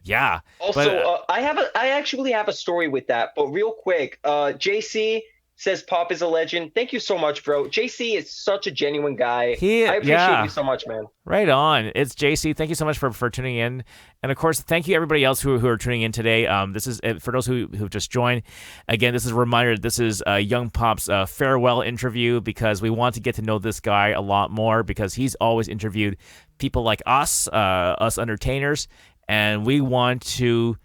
Yeah, but Also, I actually have a story with that, but real quick, JC says Pop is a legend. Thank you so much, bro. JC is such a genuine guy. I appreciate you yeah. so much, man. Right on. It's JC. Thank you so much for tuning in. And of course, thank you everybody else who are tuning in today. This is for those who've just joined. Again, this is a reminder. This is Young Pop's farewell interview because we want to get to know this guy a lot more because he's always interviewed people like us entertainers, and we want to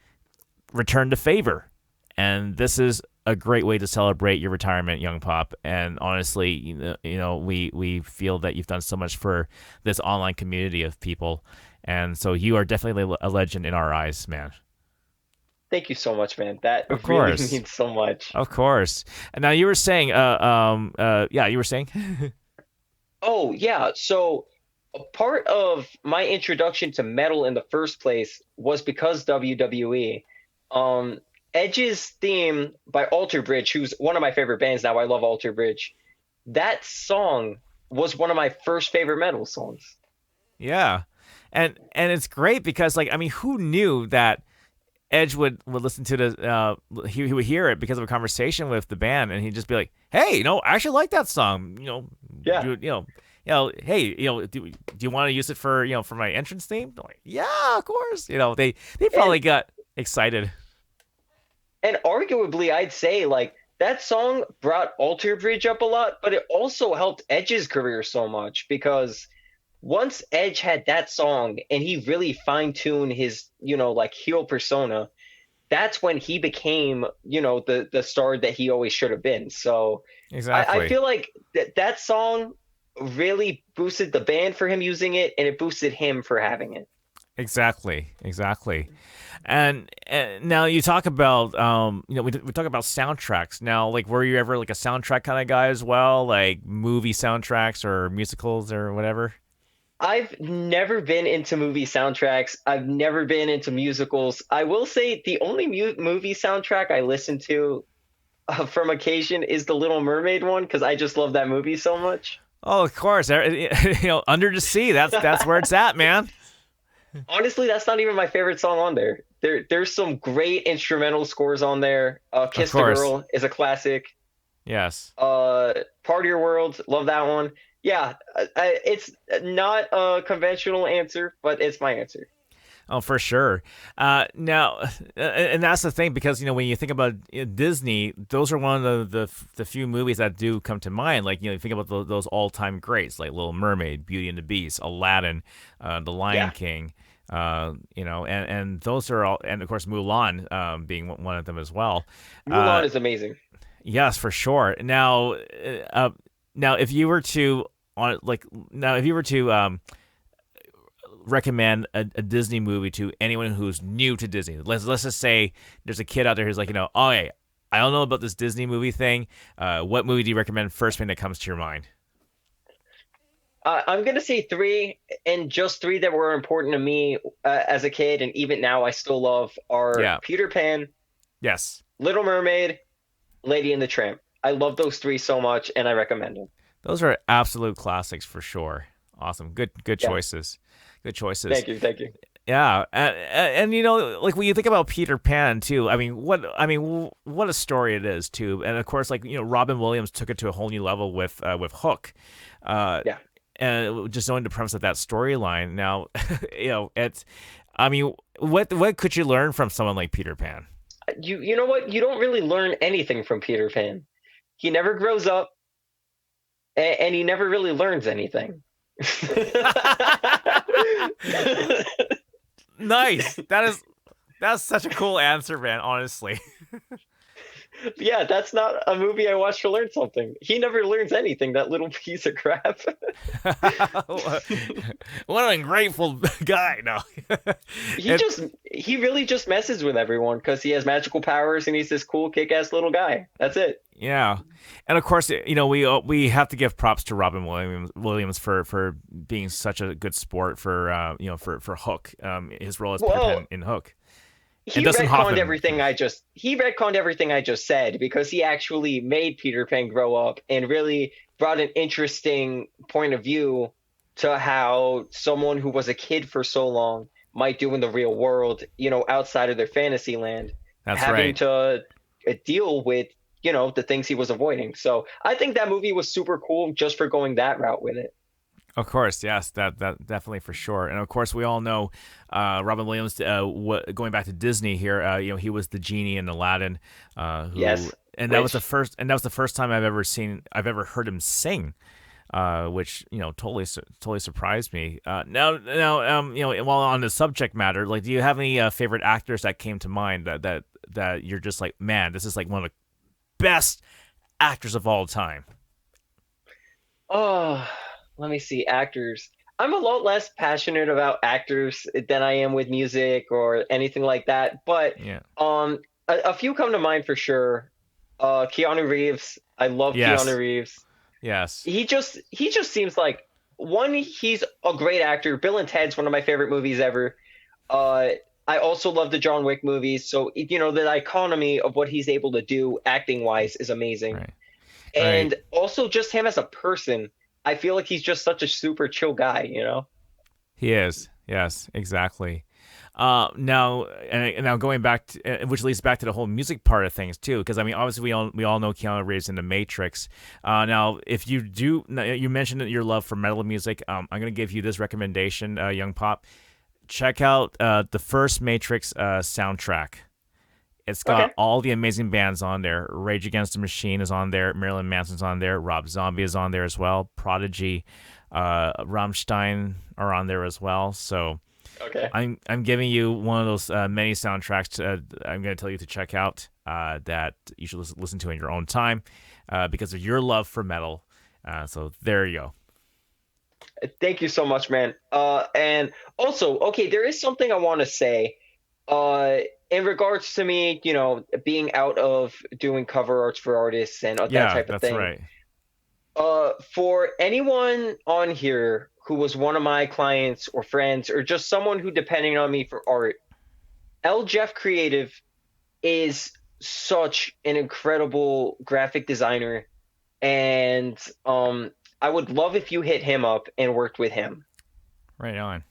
return the favor. And this is a great way to celebrate your retirement, Young Pop. And honestly, we feel that you've done so much for this online community of people, and so you are definitely a legend in our eyes, man. Thank you so much, man. That Of really course. means so much. Of course. And now you were saying, yeah, you were saying, Oh, yeah. So a part of my introduction to metal in the first place was because WWE. Um, Edge's theme by Alter Bridge, who's one of my favorite bands now. I love Alter Bridge. That song was one of my first favorite metal songs. yeah, and it's great because like I mean, who knew that Edge would listen to the he would hear it because of a conversation with the band, and he'd just be like, hey, I actually like that song. Yeah. Hey, do you want to use it for for my entrance theme? They're like, yeah, of course. They And probably got excited. and arguably I'd say like that song brought Alter Bridge up a lot, but it also helped Edge's career so much because once Edge had that song and he really fine-tuned his, like heel persona, that's when he became, the star that he always should have been. So I Exactly. feel like that song really boosted the band for him using it, and it boosted him for having it. Exactly, exactly. And now you talk about we talk about soundtracks. Now, like, were you ever like a soundtrack kind of guy as well, like movie soundtracks or musicals or whatever? I've never been into movie soundtracks. I've never been into musicals. I will say the only movie soundtrack I listen to from occasion is the Little Mermaid one because I just love that movie so much. Oh, of course. Under the sea. That's where it's at, man. Honestly, that's not even my favorite song on there. There's some great instrumental scores on there. Of Kiss the course. Girl is a classic. Yes. Part of Your World, love that one. Yeah, it's not a conventional answer, but it's my answer. Oh, for sure. Now, and that's the thing because when you think about Disney, those are one of the few movies that do come to mind. Like you think about those all time greats like Little Mermaid, Beauty and the Beast, Aladdin, The Lion Yeah, King. And those are all, and of course Mulan being one of them as well. Mulan Uh, is amazing. yes, for sure. Now if you were to on like now if you were to recommend a Disney movie to anyone who's new to Disney. Let's just say there's a kid out there who's like, oh, hey, I don't know about this Disney movie thing. What movie do you recommend first thing that comes to your mind? I'm gonna say three, and just three that were important to me as a kid, and even now I still love are Yeah. Peter Pan, Yes. Little Mermaid, Lady and the Tramp. I love those three so much, and I recommend them. Those are absolute classics for sure. Awesome. Good Yeah, choices. Good choices. thank you, thank you. Yeah, and like when you think about Peter Pan too, what a story it is too, and of course, like Robin Williams took it to a whole new level with Hook, uh, Yeah. and just knowing the premise of that storyline. Now, it's, I mean, what could you learn from someone like Peter Pan? You know what? You don't really learn anything from Peter Pan. He never grows up, and he never really learns anything. Nice. That's such a cool answer, man. Honestly. Yeah, that's not a movie I watched to learn something. He never learns anything, that little piece of crap. What an ungrateful guy. No. he And just he really just messes with everyone because he has magical powers and he's this cool kick-ass little guy. That's it. yeah, and of course, we have to give props to Robin Williams for being such a good sport for for Hook, his role as Peter Pan Well, in Hook, and Dustin Hoffman. he retconned everything I just said because he actually made Peter Pan grow up and really brought an interesting point of view to how someone who was a kid for so long might do in the real world, outside of their fantasy land, That's having right. to deal with, the things he was avoiding. So I think that movie was super cool just for going that route with it. Of course, yes, that definitely for sure, and of course we all know Robin Williams. Going back to Disney here, he was the genie in Aladdin, who Yes, and which that was the first time I've ever heard him sing, which totally surprised me. Now while on the subject matter, like, do you have any favorite actors that came to mind that you're just like, man, this is like one of the best actors of all time? oh, let me see actors. I'm a lot less passionate about actors than I am with music or anything like that. But Yeah. um, a few come to mind for sure. Keanu Reeves. I love Keanu Yes. Reeves. Yes. He just seems like one. He's a great actor. Bill and Ted's one of my favorite movies ever. Uh, I also love the John Wick movies. So the economy of what he's able to do acting wise is amazing. Right. Right. And also just him as a person. I feel like he's just such a super chill guy. He is. Yes, exactly. Now, and now going back to, which leads back to the whole music part of things too, because I mean, obviously we all know Keanu Reeves in The Matrix. Now, if you do, you mentioned your love for metal music. I'm gonna give you this recommendation, young pop. Check out the first Matrix soundtrack. It's got Okay. all the amazing bands on there. Rage Against the Machine is on there. Marilyn Manson's on there. Rob Zombie is on there as well. Prodigy, Rammstein are on there as well. So Okay. I'm giving you one of those many soundtracks. I'm going to tell you to check out that you should listen to in your own time because of your love for metal. So there you go. Thank you so much, man. And also, okay, there is something I want to say. Uh, in regards to me, being out of doing cover arts for artists and that Yeah, type of that's thing. right. For anyone on here who was one of my clients or friends or just someone who depending on me for art, L Jeff Creative is such an incredible graphic designer, and I would love if you hit him up and worked with him. Right on.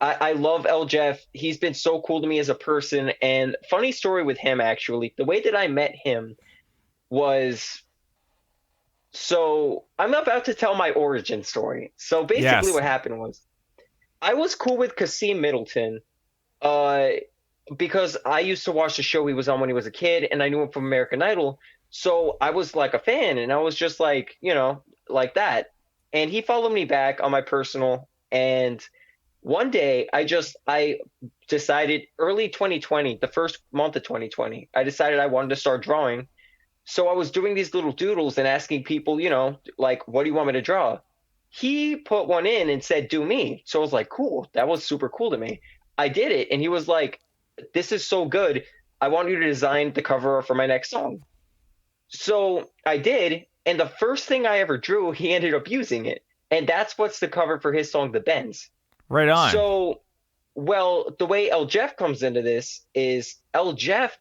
I love L Jeff. He's been so cool to me as a person. And funny story with him, actually, the way that I met him was so I'm about to tell my origin story. So basically, Yes. what happened was I was cool with Kasim Middleton, uh, because I used to watch the show he was on when he was a kid, and I knew him from American Idol. So I was like a fan, and I was just like, like that. And he followed me back on my personal, and one day I decided early 2020, the first month of 2020, I decided I wanted to start drawing. So I was doing these little doodles and asking people, like, what do you want me to draw? He put one in and said, do me. So I was like, cool. That was super cool to me. I did it. And he was like, this is so good. I want you to design the cover for my next song. So I did. And the first thing I ever drew, he ended up using it. And that's what's the cover for his song, The Bends. Right on. So, well, the way El Jeff comes into this is El Jeff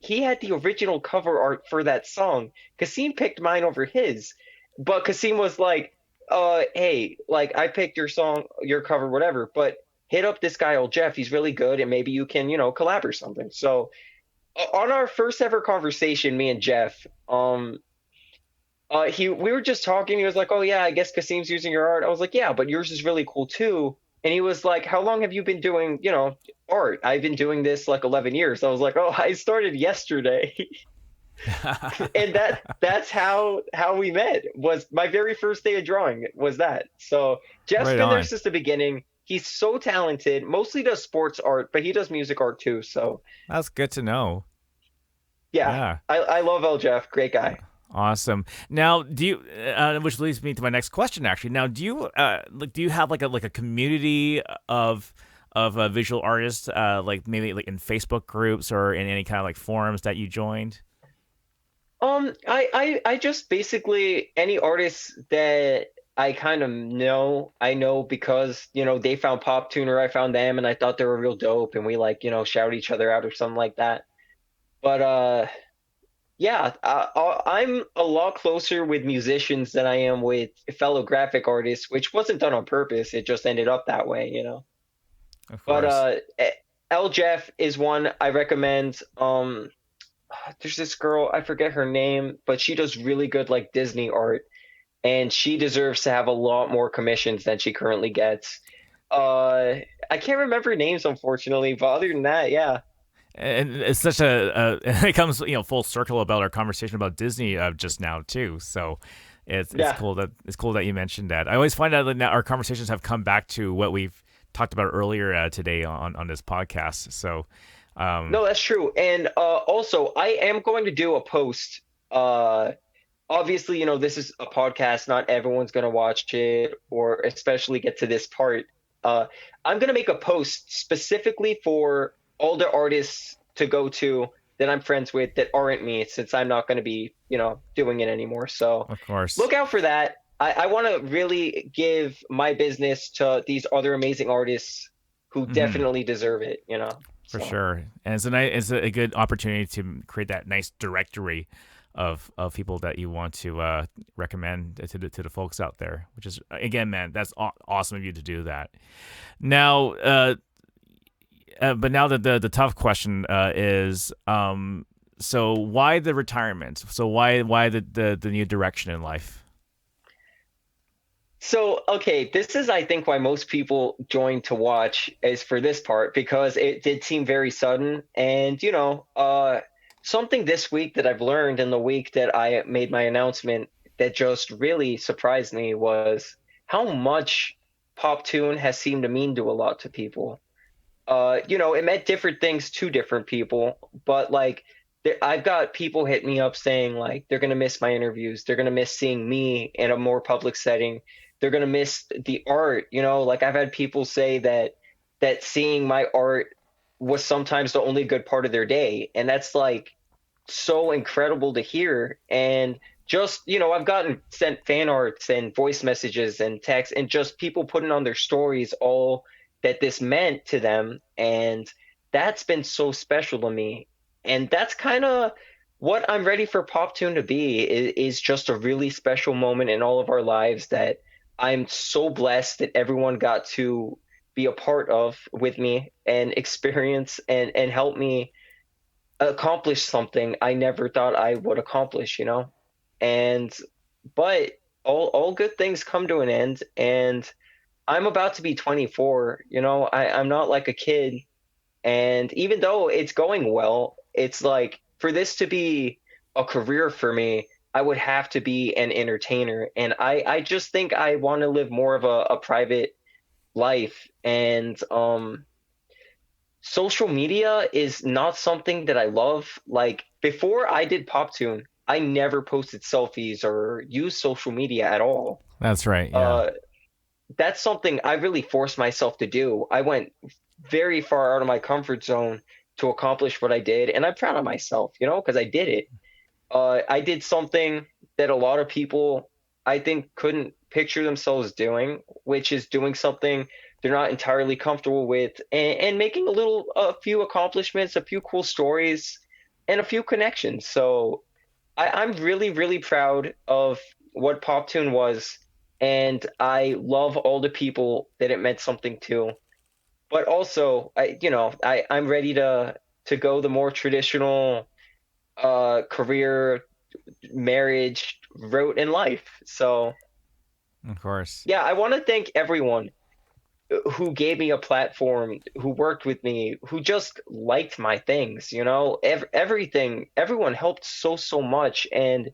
he had the original cover art for that song. Kasim picked mine over his, but Kasim was like, hey, like I picked your song, your cover, whatever, but hit up this guy El Jeff. He's really good, and maybe you can, collab or something. So, on our first ever conversation, me and Jeff, we were just talking. He was like, "Oh yeah, I guess Kasim's using your art." I was like, "Yeah, but yours is really cool too." And he was like, "How long have you been doing, art?" I've been doing this like 11 years. I was like, "Oh, I started yesterday." And that's how we met. Was my very first day of drawing was that. So, Jeff's Right been there on. since the beginning. He's so talented. Mostly does sports art, but he does music art too. So, That's good to know. yeah. Yeah. I love El Jeff. Great guy. Awesome. Now, do you? Which leads me to my next question. Actually, now, do you have like a community of visual artists, like maybe like in Facebook groups or in any kind of like forums that you joined? I just basically any artists that I kind of know, I know because, they found Pop Tuner, I found them, and I thought they were real dope, and we like, shout each other out or something like that. But yeah, I'm a lot closer with musicians than I am with fellow graphic artists, which wasn't done on purpose. It just ended up that way. Of But course. L Jeff is one I recommend. There's this girl, I forget her name, but she does really good like Disney art, and she deserves to have a lot more commissions than she currently gets. I can't remember names unfortunately, but other than that, yeah. And it's such a it comes full circle about our conversation about Disney just now too. So it's Yeah. cool that you mentioned that. I always find out that our conversations have come back to what we've talked about earlier today on this podcast. So um, No, that's true. And also I am going to do a post uh obviously, this is a podcast. Not everyone's going to watch it or especially get to this part. Uh, I'm going to make a post specifically for all the artists to go to that I'm friends with that aren't me, since I'm not going to be, doing it anymore. So Of course. look out for that. I want to really give my business to these other amazing artists who Hmm. definitely deserve it, For So. sure, and it's a good opportunity to create that nice directory of people that you want to recommend to the folks out there. Which is, again, man, that's awesome of you to do that. Now, but now the tough question is, so why the retirement? So why the new direction in life? So, okay, this is, I think, why most people join to watch is for this part because it did seem very sudden. And, something this week that I've learned in the week that I made my announcement that just really surprised me was how much Pop Tune has seemed to mean to a lot to people. It meant different things to different people, but like I've got people hit me up saying like they're gonna miss my interviews, they're gonna miss seeing me in a more public setting, they're gonna miss the art. Like I've had people say that seeing my art was sometimes the only good part of their day, and that's like so incredible to hear. And just, I've gotten sent fan arts and voice messages and texts and just people putting on their stories all that this meant to them. And that's been so special to me. And that's kind of what I'm ready for Pop Tune to be is just a really special moment in all of our lives that I'm so blessed that everyone got to be a part of with me and experience and help me accomplish something I never thought I would accomplish, And but all good things come to an end, and I'm about to be 24, I'm not like a kid, and even though it's going well, it's like for this to be a career for me, I would have to be an entertainer, and I just think I want to live more of a private life, and social media is not something that I love. Like before I did PopTune, I never posted selfies or used social media at all. That's right. Yeah. Uh, that's something I really forced myself to do. I went very far out of my comfort zone to accomplish what I did, and I'm proud of myself, because I did it. I did something that a lot of people, I think, couldn't picture themselves doing, which is doing something they're not entirely comfortable with, and making a few accomplishments, a few cool stories, and a few connections. So I'm really, really proud of what PopTune was, and I love all the people that it meant something to. But also, I'm ready to go the more traditional career marriage wrote in life. So, Of course. yeah, I want to thank everyone who gave me a platform, who worked with me, who just liked my things, everything, everyone helped so, so much. And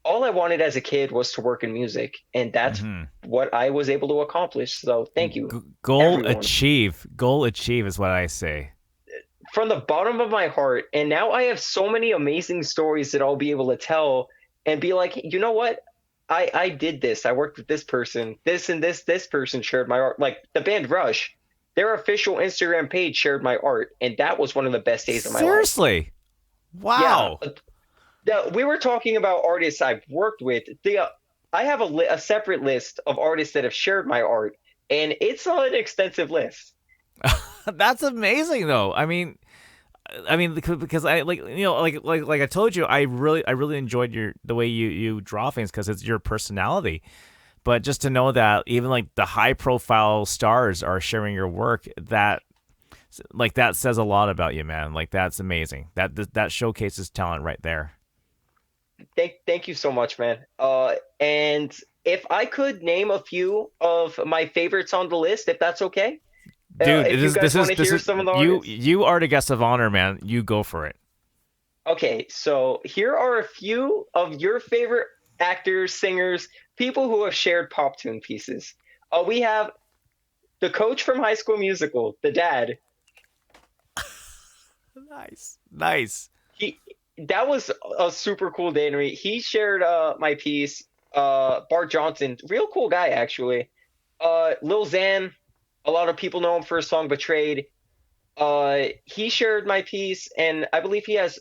all I wanted as a kid was to work in music, and that's Mm-hmm. what I was able to accomplish. So, thank you, Goal everyone, achieve. Goal achieve is what I say. from the bottom of my heart. And now I have so many amazing stories that I'll be able to tell and be like, you know what? I did this. I worked with this person. This and this person shared my art. Like the band Rush, their official Instagram page shared my art, and that was one of the best days of my life. Seriously. Yeah, Wow. we were talking about artists I've worked with. I have a separate list of artists that have shared my art, and it's not an extensive list. That's amazing though. I mean, because I like I told you, I really enjoyed the way you draw things because it's your personality. But just to know that even like the high profile stars are sharing your work, that says a lot about you, man. Like that's amazing. That showcases talent right there. Thank you so much, man. And if I could name a few of my favorites on the list, if that's okay, Dude, if you guys want to this hear is some of the you artists. you are the guest of honor, man. You go for it. Okay, so here are a few of your favorite actors, singers, people who have shared pop tune pieces. We have the coach from High School Musical, the dad. Nice. Nice. He that was a super cool day to me. He shared my piece. Bart Johnson, real cool guy actually. Lil Xan, a lot of people know him for his song "Betrayed." He shared my piece, and I believe he has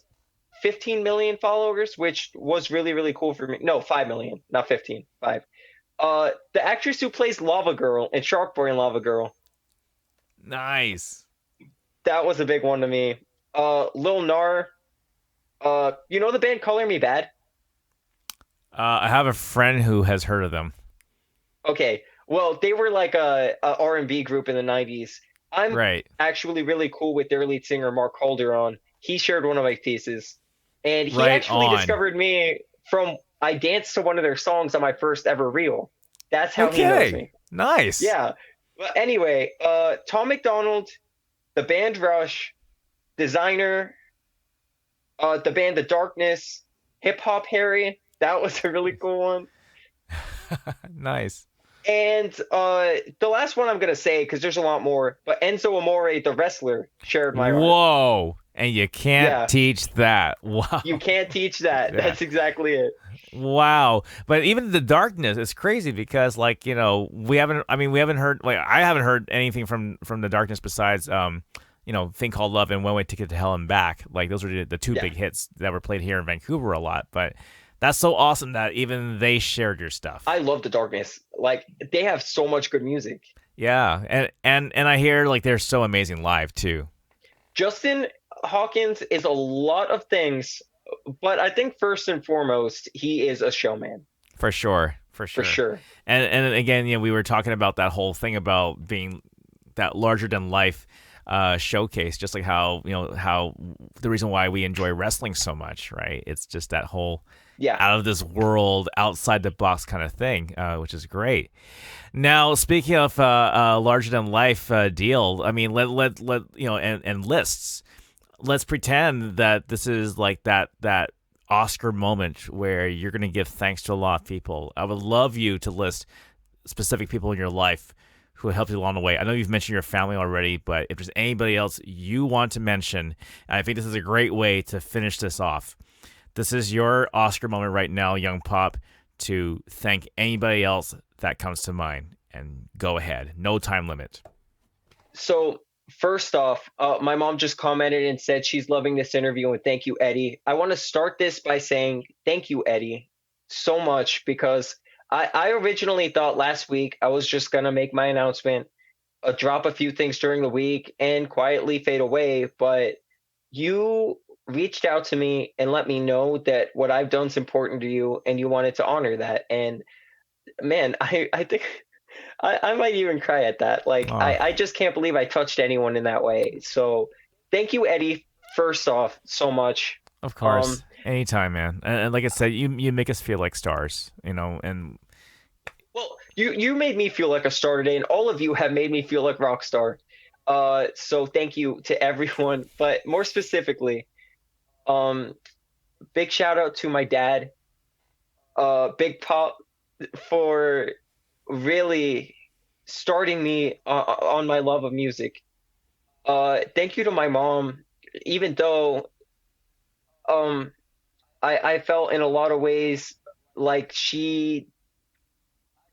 15 million followers, which was really really cool for me. No, 5 million, not 15, 5. The actress who plays Lava Girl in Shark Boy and Lava Girl, Nice. that was a big one to me. Lil Nar, you know the band Color Me Bad? I have a friend who has heard of them. Okay, well, they were like a R&B group in the 90s. I'm Right. actually really cool with their lead singer, Mark Calderon. He shared one of my pieces, and he Right actually on. discovered me from I danced to one of their songs on my first ever reel. That's how he knows Okay. me. Nice. Yeah. But anyway, Tom McDonald, the band Rush, Designer, the band The Darkness, Hip Hop Harry. That was a really cool one. Nice. And the last one I'm gonna say because there's a lot more, but Enzo Amore, the wrestler, shared my art. Whoa. And you can't Yeah, teach that. you Wow. can't teach that. Yeah. That's exactly it. Wow. But even the darkness is crazy because like, we haven't heard like I haven't heard anything from the darkness besides Thing Called Love and One Way Ticket to Hell and Back. Like those are the two Yeah, big hits that were played here in Vancouver a lot, but that's so awesome that even they shared your stuff. I love the Darkness. Like they have so much good music. Yeah. And I hear like they're so amazing live too. Justin Hawkins is a lot of things, but I think first and foremost, he is a showman For sure. For for sure. sure. And again, we were talking about that whole thing about being that larger than life showcase, just like how the reason why we enjoy wrestling so much, right? It's just that whole Yeah. out of this world, outside the box kind of thing, which is great. Now, speaking of larger than life deal, I mean, let and lists. Let's pretend that this is like that Oscar moment where you're going to give thanks to a lot of people. I would love you to list specific people in your life who helped you along the way. I know you've mentioned your family already, but if there's anybody else you want to mention, I think this is a great way to finish this off. This is your Oscar moment right now, Young Pop, to thank anybody else that comes to mind. And go ahead. No time limit. So first off, my mom just commented and said she's loving this interview and thank you, Eddie. I want to start this by saying thank you, Eddie, so much because I originally thought last week I was just gonna make my announcement, drop a few things during the week, and quietly fade away. But you reached out to me and let me know that what I've done is important to you, and you wanted to honor that. And man, I think I might even cry at that. Like Oh, I just can't believe I touched anyone in that way. So thank you, Eddie, first off, so much. of Um, course. Anytime, man. And like I said, you make us feel like stars, and well, you made me feel like a star today, and all of you have made me feel like rock star. So thank you to everyone, but more specifically, um, big shout out to my dad, Big Pop, for really starting me on my love of music. Thank you to my mom, even though um I felt in a lot of ways like she,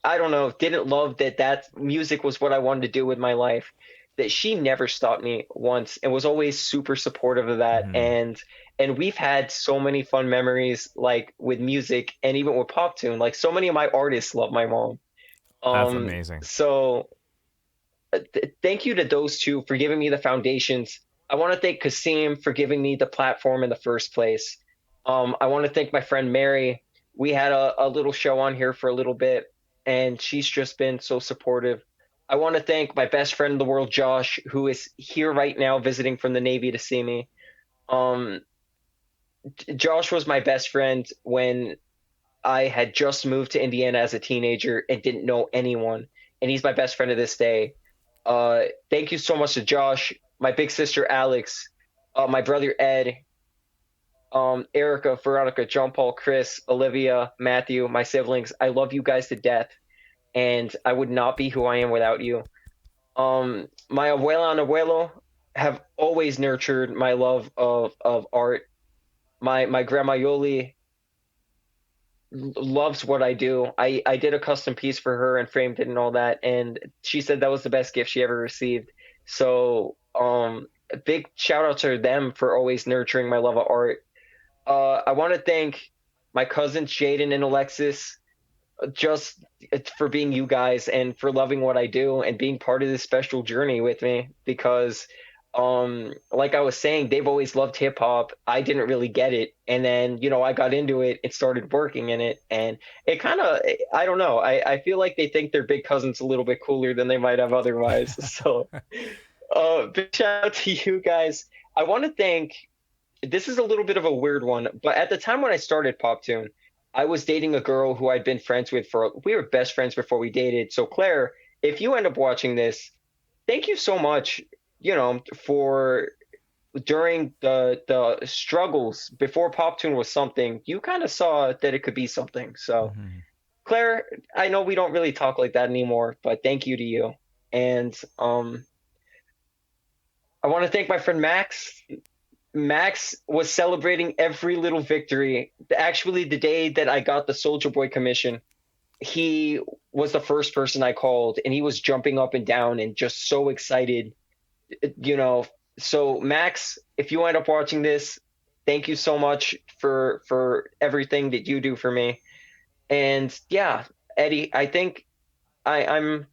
I don't know, didn't love that music was what I wanted to do with my life. That she never stopped me once and was always super supportive of that. mhm. And we've had so many fun memories like with music and even with pop tune. Like so many of my artists love my mom. That's amazing. So thank you to those two for giving me the foundations. I want to thank Kasim for giving me the platform in the first place. I want to thank my friend Mary. We had a little show on here for a little bit, and she's just been so supportive. I want to thank my best friend in the world, Josh, who is here right now visiting from the Navy to see me. Um, Josh was my best friend when I had just moved to Indiana as a teenager and didn't know anyone, and he's my best friend to this day. Thank you so much to Josh, my big sister Alex, my brother Ed, Erica, Veronica, John Paul, Chris, Olivia, Matthew, my siblings. I love you guys to death, and I would not be who I am without you. My abuela and abuelo have always nurtured my love of art. My grandma Yoli loves what I do. I did a custom piece for her and framed it and all that, and she said that was the best gift she ever received. So a big shout out to them for always nurturing my love of art. I want to thank my cousins Jaden and Alexis, just for being you guys and for loving what I do and being part of this special journey with me, because like I was saying, they've always loved hip hop. I didn't really get it, and then I got into it and started working in it, and it kind of, I don't know, I feel like they think their big cousin's a little bit cooler than they might have otherwise. So big shout out to you guys. I want to thank, this is a little bit of a weird one, but at the time when I started PopTune, I was dating a girl who I'd been friends with we were best friends before we dated. So Claire, if you end up watching this, thank you so much, for during the struggles before PopTune was something, you kind of saw that it could be something. So Mhm. Claire, I know we don't really talk like that anymore, but thank you to you. And I want to thank my friend Max. Max was celebrating every little victory. Actually, the day that I got the Soldier Boy commission, he was the first person I called, and he was jumping up and down and just so excited. You know, so Max, if you end up watching this, thank you so much for everything that you do for me. And yeah, Eddie, I think I'm.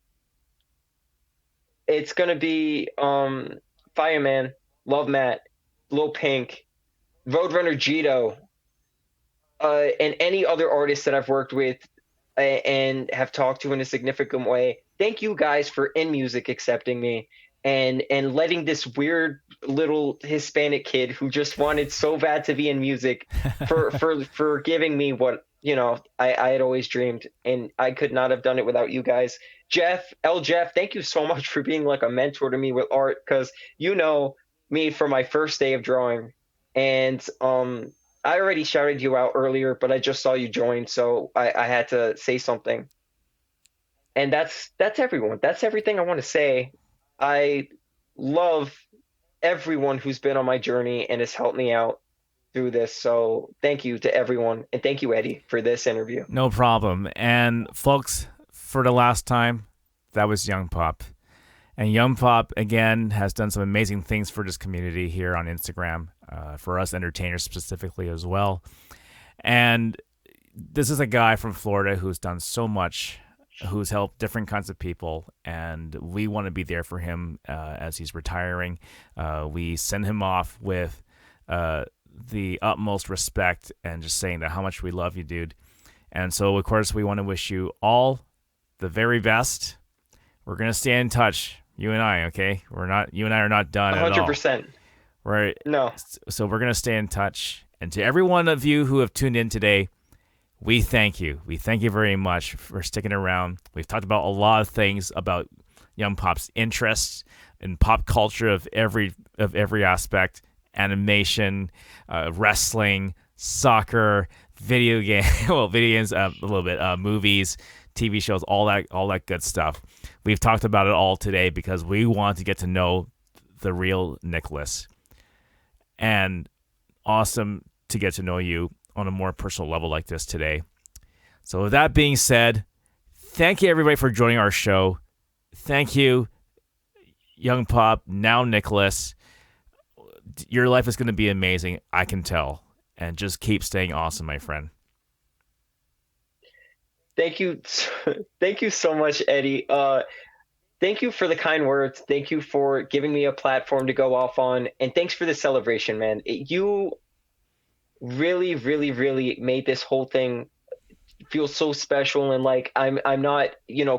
It's gonna be Fireman, Love Matt, Lil Pink, Roadrunner Jito, and any other artists that I've worked with and have talked to in a significant way. Thank you guys for In Music accepting me and letting this weird little Hispanic kid who just wanted so bad to be in music for giving me what I had always dreamed, and I could not have done it without you guys. Jeff, thank you so much for being like a mentor to me with art, because you know me from my first day of drawing. And I already shouted you out earlier, but I just saw you join, so I had to say something. And that's everyone. That's everything I want to say. I love everyone who's been on my journey and has helped me out through this. So thank you to everyone, and thank you, Eddie, for this interview. No problem. And folks, for the last time, that was Young Pop. And Young Pop, again, has done some amazing things for this community here on Instagram, for us entertainers specifically as well. And this is a guy from Florida who's done so much, who's helped different kinds of people, and we want to be there for him as he's retiring. We send him off with the utmost respect and just saying that how much we love you, dude. And so, of course, we want to wish you all the very best. We're gonna stay in touch, you and I. Okay, you and I are not done at all. 100%. Right. No. So we're gonna stay in touch. And to every one of you who have tuned in today, we thank you. We thank you very much for sticking around. We've talked about a lot of things about Young Pop's interests in pop culture of every aspect: animation, wrestling, soccer, video game, well, video games, a little bit, movies, TV shows, all that good stuff. We've talked about it all today because we want to get to know the real Nicholas, and awesome to get to know you on a more personal level like this today. So with that being said, thank you everybody for joining our show. Thank you, Young Pop, now Nicholas. Your life is going to be amazing, I can tell. And just keep staying awesome, my friend. Thank you. Thank you so much, Eddie. Thank you for the kind words. Thank you for giving me a platform to go off on. And thanks for the celebration, man. You really, really, really made this whole thing feel so special, and like I'm not,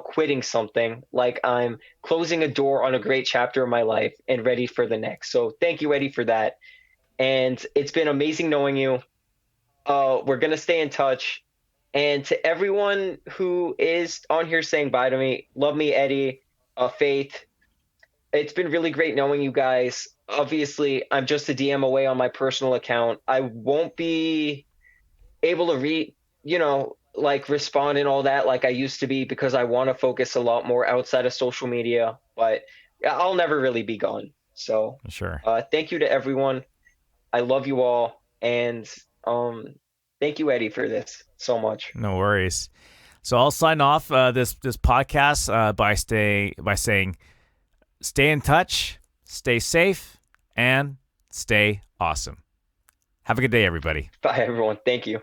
quitting something. Like I'm closing a door on a great chapter of my life and ready for the next. So thank you, Eddie, for that. And it's been amazing knowing you. We're gonna stay in touch. And to everyone who is on here saying bye to me, love me, Eddie, Faith. It's been really great knowing you guys. Obviously, I'm just a DM away on my personal account. I won't be able to like respond and all that like I used to be, because I want to focus a lot more outside of social media. But I'll never really be gone. So Sure. thank you to everyone. I love you all. And thank you, Eddie, for this so much. No worries. So I'll sign off this podcast by saying, stay in touch, stay safe, and stay awesome. Have a good day, everybody. Bye, everyone. Thank you.